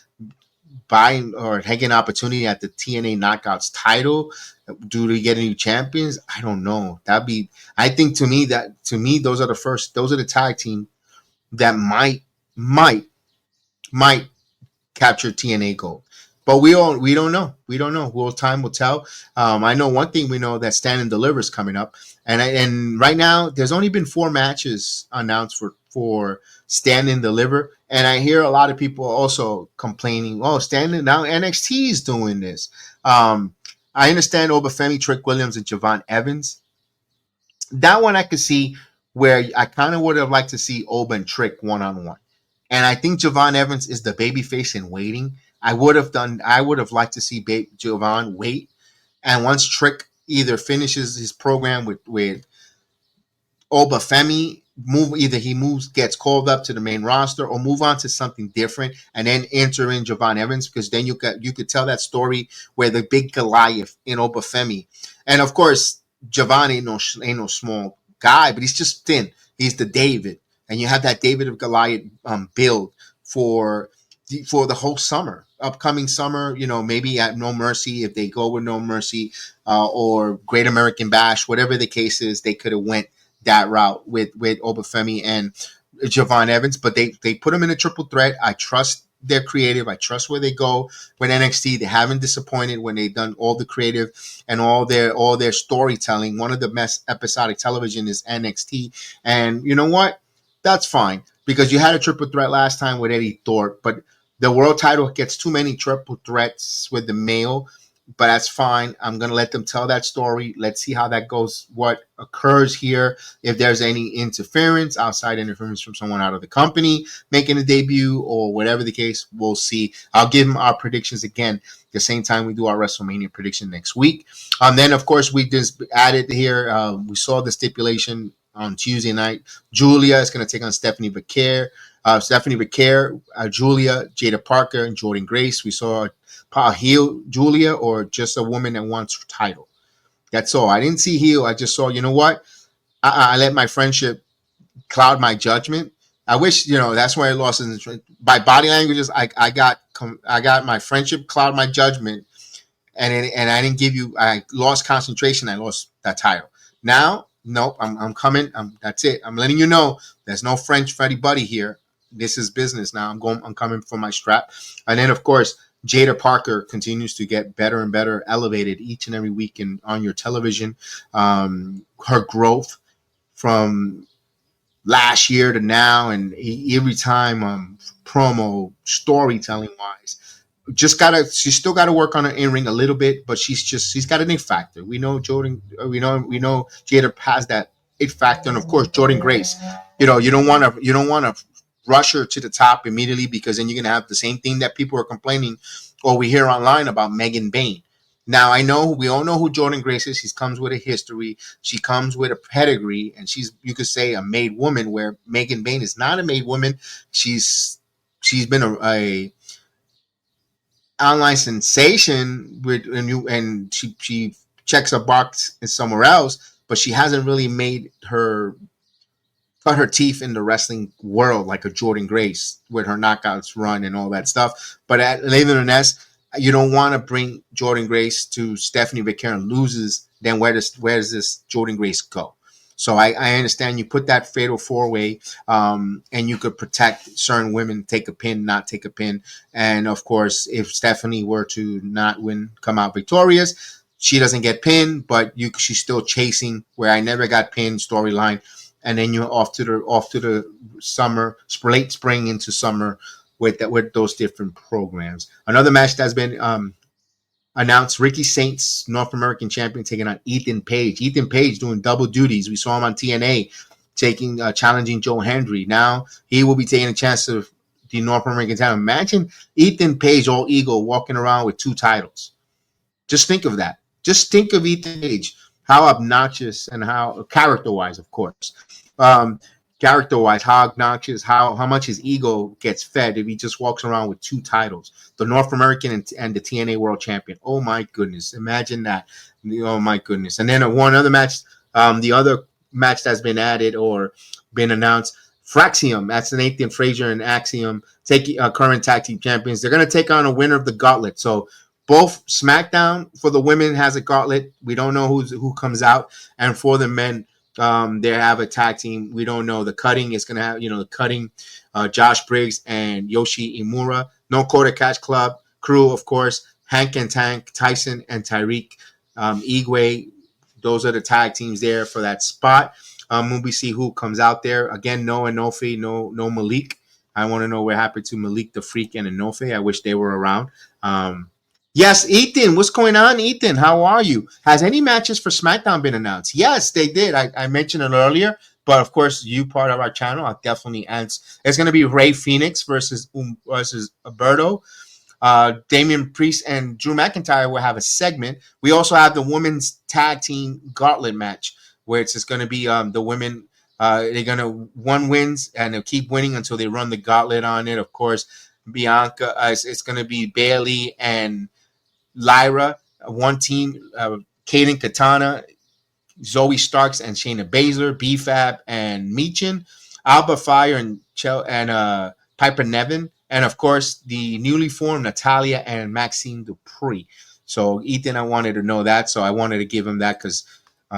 buying or taking an opportunity at the TNA Knockouts title. Do they get any champions? I don't know. I think to me, those are the tag team that might capture TNA gold. But we don't know. Time will tell. I know one thing we know, that Stand and Deliver is coming up, and right now there's only been 4 matches announced for Stand and Deliver, and I hear a lot of people also complaining, Stand now NXT is doing this. I understand Obafemi, Trick Williams, and Javon Evans. That one I could see, where I kind of would have liked to see Oba and Trick one-on-one. And I think Javon Evans is the babyface in waiting. I would have liked to see Javon wait. And once Trick either finishes his program with Obafemi, gets called up to the main roster, or move on to something different, and then enter in Javon Evans, because then you could tell that story where the big Goliath in Obafemi. And of course, Javon ain't no small guy, but he's just thin. He's the David, and you have that David of Goliath build for the whole upcoming summer. Maybe at No Mercy, if they go with No Mercy, or Great American Bash, whatever the case is, they could have went that route with Obafemi and Javon Evans, but they put them in a triple threat. I trust their creative. I trust where they go with NXT. They haven't disappointed when they've done all the creative and all their storytelling. One of the best episodic television is NXT, and you know what? That's fine, because you had a triple threat last time with Eddie Thorpe, but the world title gets too many triple threats with the male. But that's fine. I'm going to let them tell that story. Let's see how that goes, what occurs here. If there's any outside interference from someone out of the company making a debut, or whatever the case, we'll see. I'll give them our predictions again the same time we do our WrestleMania prediction next week. Then, of course, we just added here, we saw the stipulation on Tuesday night. Julia is going to take on Stephanie Becker. Julia, Jada Parker, and Jordan Grace. We saw heel Julia, or just a woman that wants her title. That's all. I didn't see heel. I just saw, you know what? I let my friendship cloud my judgment, I wish, that's why I lost by body languages. I got my friendship cloud my judgment, and I didn't give you. I lost concentration. I lost that title. Now, nope. I'm coming. That's it. I'm letting you know. There's no French Freddy Buddy here. This is business now. I'm coming for my strap. And then, of course, Jada Parker continues to get better and better, elevated each and every week on your television. Her growth from last year to now, and every time promo storytelling wise, she's still gotta work on her in-ring a little bit, but she's got an it factor. We know Jada has that it factor. And of course Jordan Grace, you don't want to rush her to the top immediately, because then you're gonna have the same thing that people are complaining or we hear online about Megan Bain. Now, we all know who Jordan Grace is. She comes with a history. She comes with a pedigree, and you could say, a made woman, where Megan Bain is not a made woman. She's been a online sensation and she checks a box somewhere else, but she hasn't really made her cut her teeth in the wrestling world like a Jordan Grace with her knockouts run and all that stuff. But nevertheless, you don't want to bring Jordan Grace to Stephanie Becker and loses. Then where does this Jordan Grace go? So I understand you put that fatal four-way, and you could protect certain women, take a pin, not take a pin. And of course, if Stephanie were to not win, come out victorious, she doesn't get pinned, but she's still chasing where I never got pinned storyline. And then you're off to the summer, late spring into summer with those different programs. Another match that's been announced: Ricky Saints, North American champion, taking on Ethan Page. Ethan Page doing double duties. We saw him on TNA challenging Joe Hendry. Now he will be taking a chance of the North American title. Imagine Ethan Page, all ego, walking around with 2 titles. Just think of that. Just think of Ethan Page, how obnoxious and how character-wise, of course. Character-wise, how obnoxious, how much his ego gets fed if he just walks around with 2 titles, the North American and the TNA World Champion. Oh my goodness, imagine that. Oh my goodness. And then one other match, the other match that's been added or been announced, Fraxium, that's Nathan Frazier and Axiom, current tag team champions. They're going to take on a winner of the gauntlet. So both SmackDown for the women has a gauntlet. We don't know who comes out. And for the men, they have a tag team. We don't know. The cutting is going to have, the cutting, Josh Briggs and Yoshi Imura. No Quarter Catch Club crew, of course. Hank and Tank, Tyson and Tyreek, Igwe. Those are the tag teams there for that spot. When we see who comes out there. Again, no Enofe, no Malik. I want to know what happened to Malik the Freak and Enofe. I wish they were around. Yes, Ethan, what's going on, Ethan? How are you? Has any matches for SmackDown been announced? Yes, they did. I mentioned it earlier, but of course, you part of our channel, I'll definitely answer. It's going to be Rey Fenix versus Alberto. Damian Priest and Drew McIntyre will have a segment. We also have the women's tag team gauntlet match, where it's just going to be the women. They're going to one wins, and they'll keep winning until they run the gauntlet on it. Of course, Bianca. It's going to be Bailey and Lyra, one team, Kaden Katana, Zoe Starks and Shayna Baszler, BFAB and Meechin, Alba Fire and Piper Nevin, and of course the newly formed Natalia and Maxine Dupree. So Ethan, I wanted to know that, so I wanted to give him that because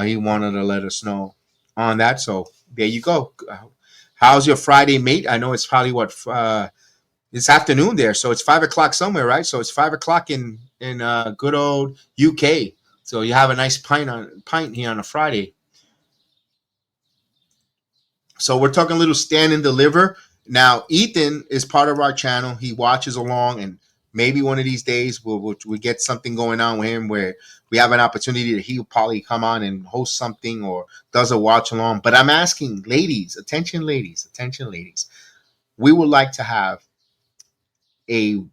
he wanted to let us know on that. So there you go. How's your Friday, mate? I know it's probably this afternoon there, so it's 5:00 somewhere, right? So it's 5:00 in good old UK. So you have a nice pint here on a Friday. So we're talking a little stand and deliver. Now Ethan is part of our channel. He watches along, and maybe one of these days we'll get something going on with him where we have an opportunity that he'll probably come on and host something or does a watch along. But I'm asking, ladies, attention, ladies. We would like to have a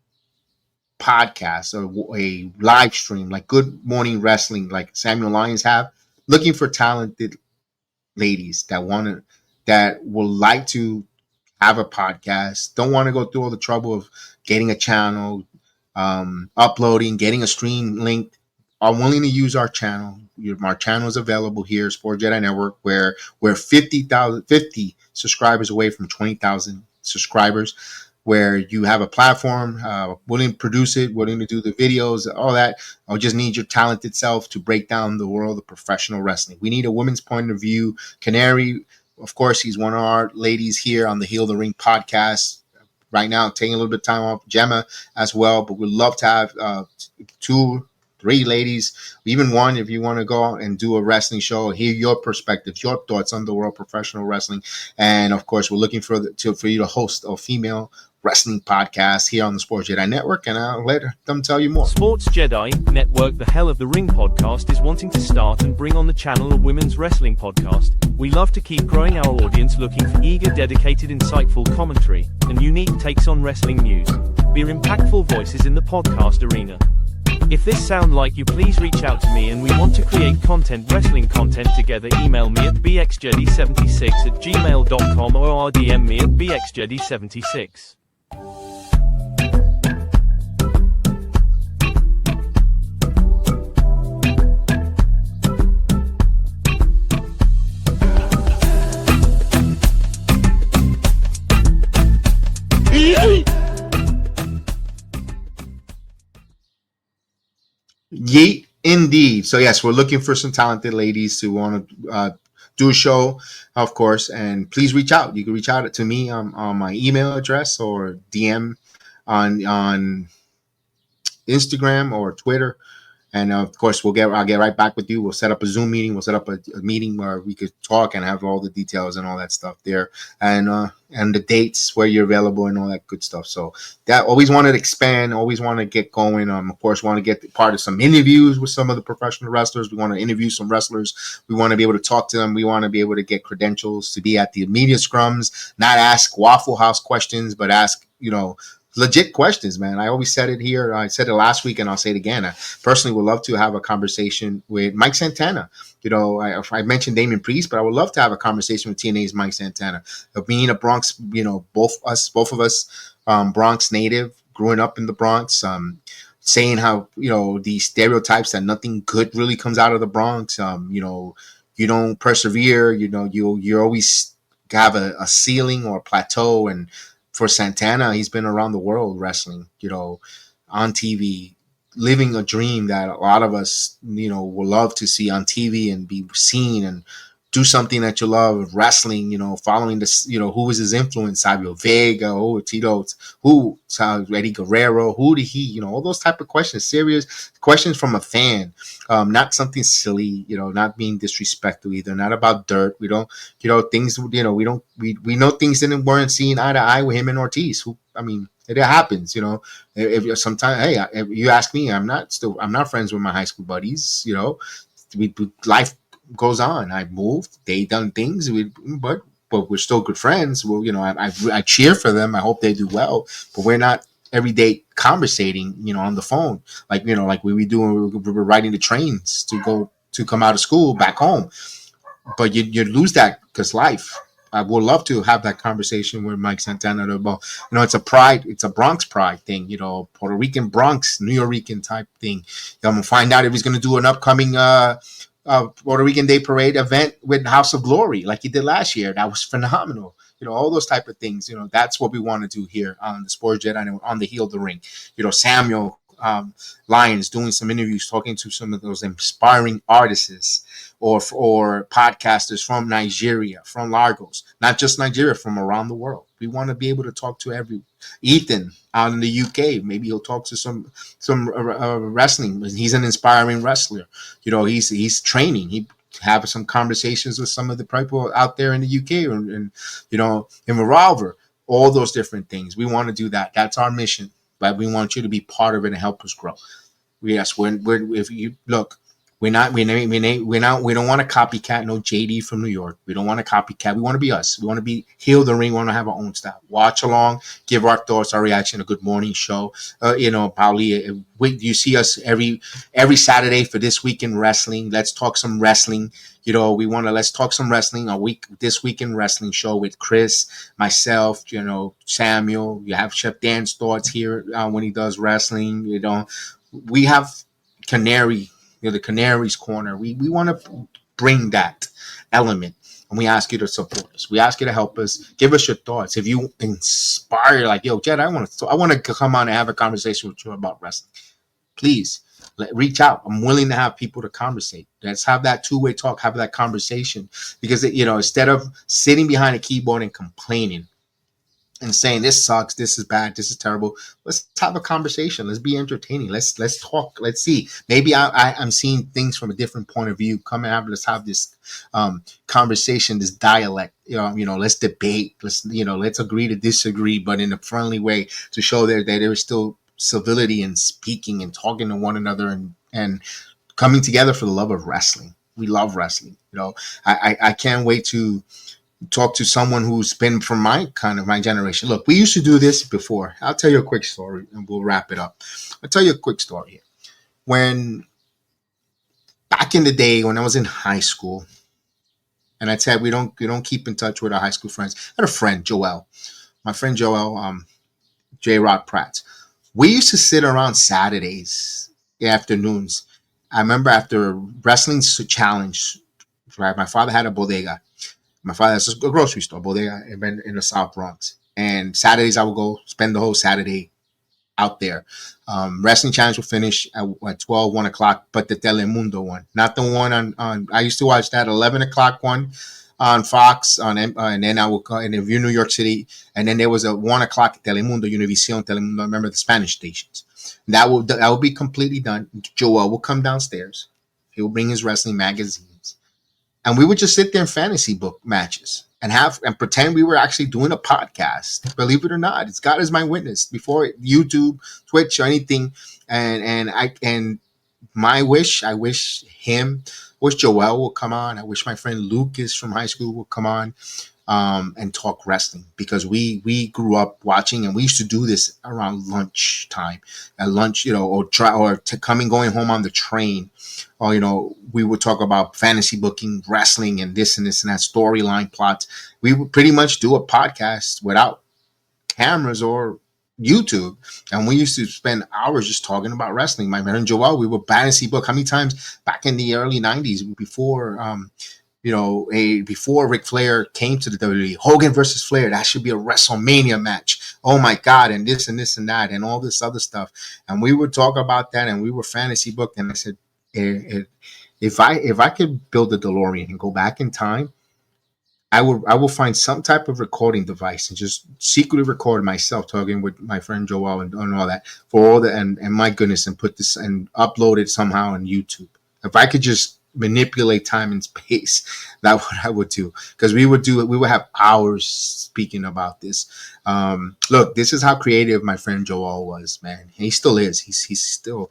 podcast or a live stream like Good Morning Wrestling, like Samuel Lyons have, looking for talented ladies that would like to have a podcast, don't want to go through all the trouble of getting a channel, uploading, getting a stream linked, are willing to use our channel, our channel is available here, Sport Jedi Network, where we're 50 subscribers away from 20,000 subscribers, where you have a platform, willing to produce it, willing to do the videos, all that. I just need your talented self to break down the world of professional wrestling. We need a women's point of view. Canary, of course, he's one of our ladies here on the Heal the Ring podcast. Right now, taking a little bit of time off, Gemma as well, but we'd love to have 2, 3 ladies, even one, if you want to go out and do a wrestling show, hear your perspective, your thoughts on the world of professional wrestling. And of course, we're looking for you to host a female wrestling podcast here on the Sports Jedi Network, and I'll let them tell you more. Sports Jedi Network, the Hell of the Ring podcast, is wanting to start and bring on the channel a women's wrestling podcast. We love to keep growing our audience, looking for eager, dedicated, insightful commentary and unique takes on wrestling news. We're impactful voices in the podcast arena. If this sounds like you, please reach out to me, and we want to create wrestling content together. Email me at bxjedi76@gmail.com or DM me at bxjedi76. Yeet, indeed. So yes, we're looking for some talented ladies who want to do a show, of course. And please reach out. You can reach out to me on my email address or DM on Instagram or Twitter. And of course, I'll get right back with you. We'll set up a Zoom meeting. We'll set up a meeting where we could talk and have all the details and all that stuff there, and the dates where you're available and all that good stuff. So that always want to expand, always want to get going. Of course, want to get part of some interviews with some of the professional wrestlers. We want to interview some wrestlers. We want to be able to talk to them. We want to be able to get credentials to be at the media scrums, not ask Waffle House questions, but ask, legit questions, man. I always said it here. I said it last week, and I'll say it again. I personally would love to have a conversation with Mike Santana. I mentioned Damien Priest, but I would love to have a conversation with TNA's Mike Santana. Being a Bronx, both of us, Bronx native, growing up in the Bronx, saying how, these stereotypes that nothing good really comes out of the Bronx. You don't persevere. You always have a ceiling or a plateau. And for Santana, he's been around the world wrestling, on TV, living a dream that a lot of us, will love to see on TV and be seen and do something that you love, wrestling, following this, who was his influence, Savio Vega, Tito, Eddie Guerrero, who did he, all those type of questions, serious questions from a fan, not something silly, not being disrespectful either, not about dirt. We don't, things, we know things weren't seen eye to eye with him and Ortiz, it happens, if sometimes, hey, if you ask me, I'm not friends with my high school buddies, life goes on. I moved, they done things, but we're still good friends. Well, I cheer for them. I hope they do well, but we're not every day conversating, on the phone, like we do when we were riding the trains to come out of school back home. But you lose that because life. I would love to have that conversation with Mike Santana about, it's a Bronx pride thing, Puerto Rican Bronx, New Yorican type thing. I'm gonna find out if he's gonna do an upcoming Puerto Rican Day Parade event with House of Glory like he did last year. That was phenomenal. All those type of things. That's what we want to do here on the Sports Jet and on the Heel of the Ring. Samuel Lyons doing some interviews, talking to some of those inspiring artists or podcasters from Nigeria, from Lagos, not just Nigeria, from around the world. We want to be able to talk to Ethan out in the UK. Maybe he'll talk to some wrestling. He's an inspiring wrestler. He's training. He have some conversations with some of the people out there in the UK, and in Revolver, all those different things. We want to do that. That's our mission. But we want you to be part of it and help us grow. Yes, if you look, we don't want to copycat no JD from New York. We don't want to copycat. We want to be us. We want to be Heal the Ring. We want to have our own style. Watch along, give our thoughts, our reaction. A Good Morning show. Pauli, you see us every Saturday for This Week in Wrestling. Let's talk some wrestling. Let's talk some wrestling. This Week in Wrestling show with Chris, myself, Samuel. You have Chef Dan's thoughts here when he does wrestling. We have Canary the Canaries Corner. We want to bring that element. And we ask you to support us. We ask you to help us. Give us your thoughts. If you inspire, like, yo, Jed, I want to come on and have a conversation with you about wrestling. Please reach out. I'm willing to have people to conversate. Let's have that two-way talk. Have that conversation, because instead of sitting behind a keyboard and complaining and saying this sucks, this is bad, this is terrible, let's have a conversation. Let's be entertaining. Let's talk. Let's see. Maybe I'm seeing things from a different point of view. Come and let's have this conversation, this dialect. Let's debate. Let's agree to disagree, but in a friendly way, to show that there is still civility in speaking and talking to one another and coming together for the love of wrestling. We love wrestling. I can't wait to talk to someone who's been from my generation. Look, we used to do this before. I'll tell you a quick story and we'll wrap it up. I'll tell you a quick story here. When back in the day when I was in high school, and I said we don't keep in touch with our high school friends. I had a friend, Joel. My friend Joel, J. Rock Pratt. We used to sit around Saturdays afternoons. I remember after a wrestling challenge, right? My father had a bodega. My father has a grocery store, bodega, in the South Bronx. And Saturdays, I would go spend the whole Saturday out there. Wrestling challenge will finish at 12, 1 o'clock, but the Telemundo one. Not the one on I used to watch that 11 o'clock one on Fox, and then I would go and review New York City. And then there was a 1 o'clock Telemundo, Univision Telemundo. I remember the Spanish stations. That will be completely done. Joel will come downstairs. He will bring his wrestling magazines. And we would just sit there in fantasy book matches and pretend we were actually doing a podcast. Believe it or not, it's God is my witness. Before YouTube, Twitch, or anything, and my wish, I wish Joel will come on. I wish my friend Lucas from high school will come on and talk wrestling, because we grew up watching, and we used to do this around lunchtime, at lunch, going home on the train. Or, we would talk about fantasy booking, wrestling, and this and that storyline plots. We would pretty much do a podcast without cameras or YouTube. And we used to spend hours just talking about wrestling. My friend Joel, we would fantasy book. How many times back in the early 90s, before before Ric Flair came to the WWE, Hogan versus Flair, that should be a WrestleMania match. Oh my God. And this and this and that and all this other stuff. And we would talk about that, and we were fantasy booked. And I said, if I could build a DeLorean and go back in time, I will find some type of recording device and just secretly record myself talking with my friend Joel and all that for all the and my goodness, and put this and upload it somehow on YouTube. If I could just manipulate time and space, that's what I would do, because we would have hours speaking about this. Look, this is how creative my friend Joel was, man. He still is. He's still,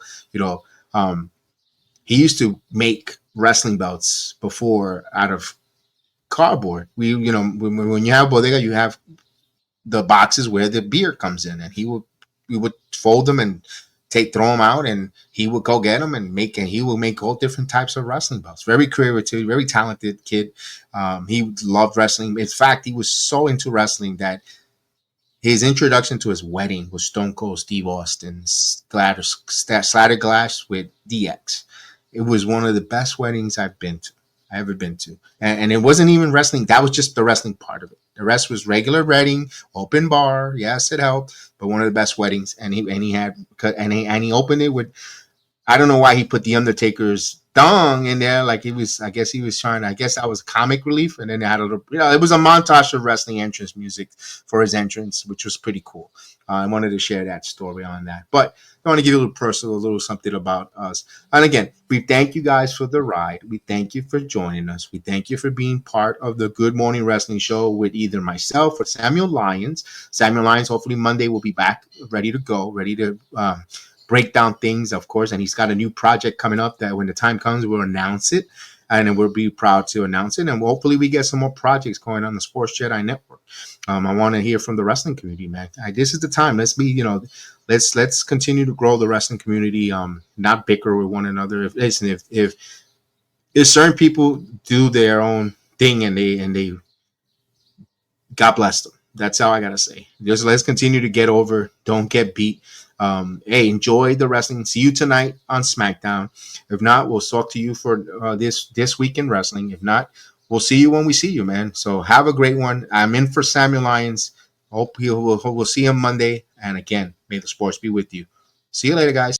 he used to make wrestling belts before out of cardboard. When you have bodega, you have the boxes where the beer comes in, and we would fold them and throw them out, and he would go get them and he will make all different types of wrestling belts. Very creative, very talented kid. He loved wrestling. In fact, he was so into wrestling that his introduction to his wedding was Stone Cold Steve Austin's slatted glass with DX. It was one of the best weddings I've ever been to. And it wasn't even wrestling. That was just the wrestling part of it. The rest was regular wedding, open bar. Yes, it helped, but one of the best weddings. And he opened it with, I don't know why he put the Undertaker's dong in there. Like I guess that was comic relief. And then they had a little, it was a montage of wrestling entrance music for his entrance, which was pretty cool. I wanted to share that story on that. But I want to give you a little personal, a little something about us. And again, we thank you guys for the ride. We thank you for joining us. We thank you for being part of the Good Morning Wrestling Show with either myself or Samuel Lyons. Samuel Lyons, hopefully Monday, will be back, ready to go, ready to break down things, of course. And he's got a new project coming up that when the time comes, we'll announce it. And then we'll be proud to announce it. And hopefully we get some more projects going on the Sports Jedi Network. I want to hear from the wrestling community, man. This is the time. Let's continue to grow the wrestling community. Not bicker with one another. If certain people do their own thing and they God bless them. That's all I gotta say. Just let's continue to get over. Don't get beat. Hey, enjoy the wrestling. See you tonight on SmackDown. If not, we'll talk to you for this week in wrestling. If not, we'll see you when we see you, man. So have a great one. I'm in for Samuel Lyons. Hope we'll see him Monday. And again, may the sports be with you. See you later, guys.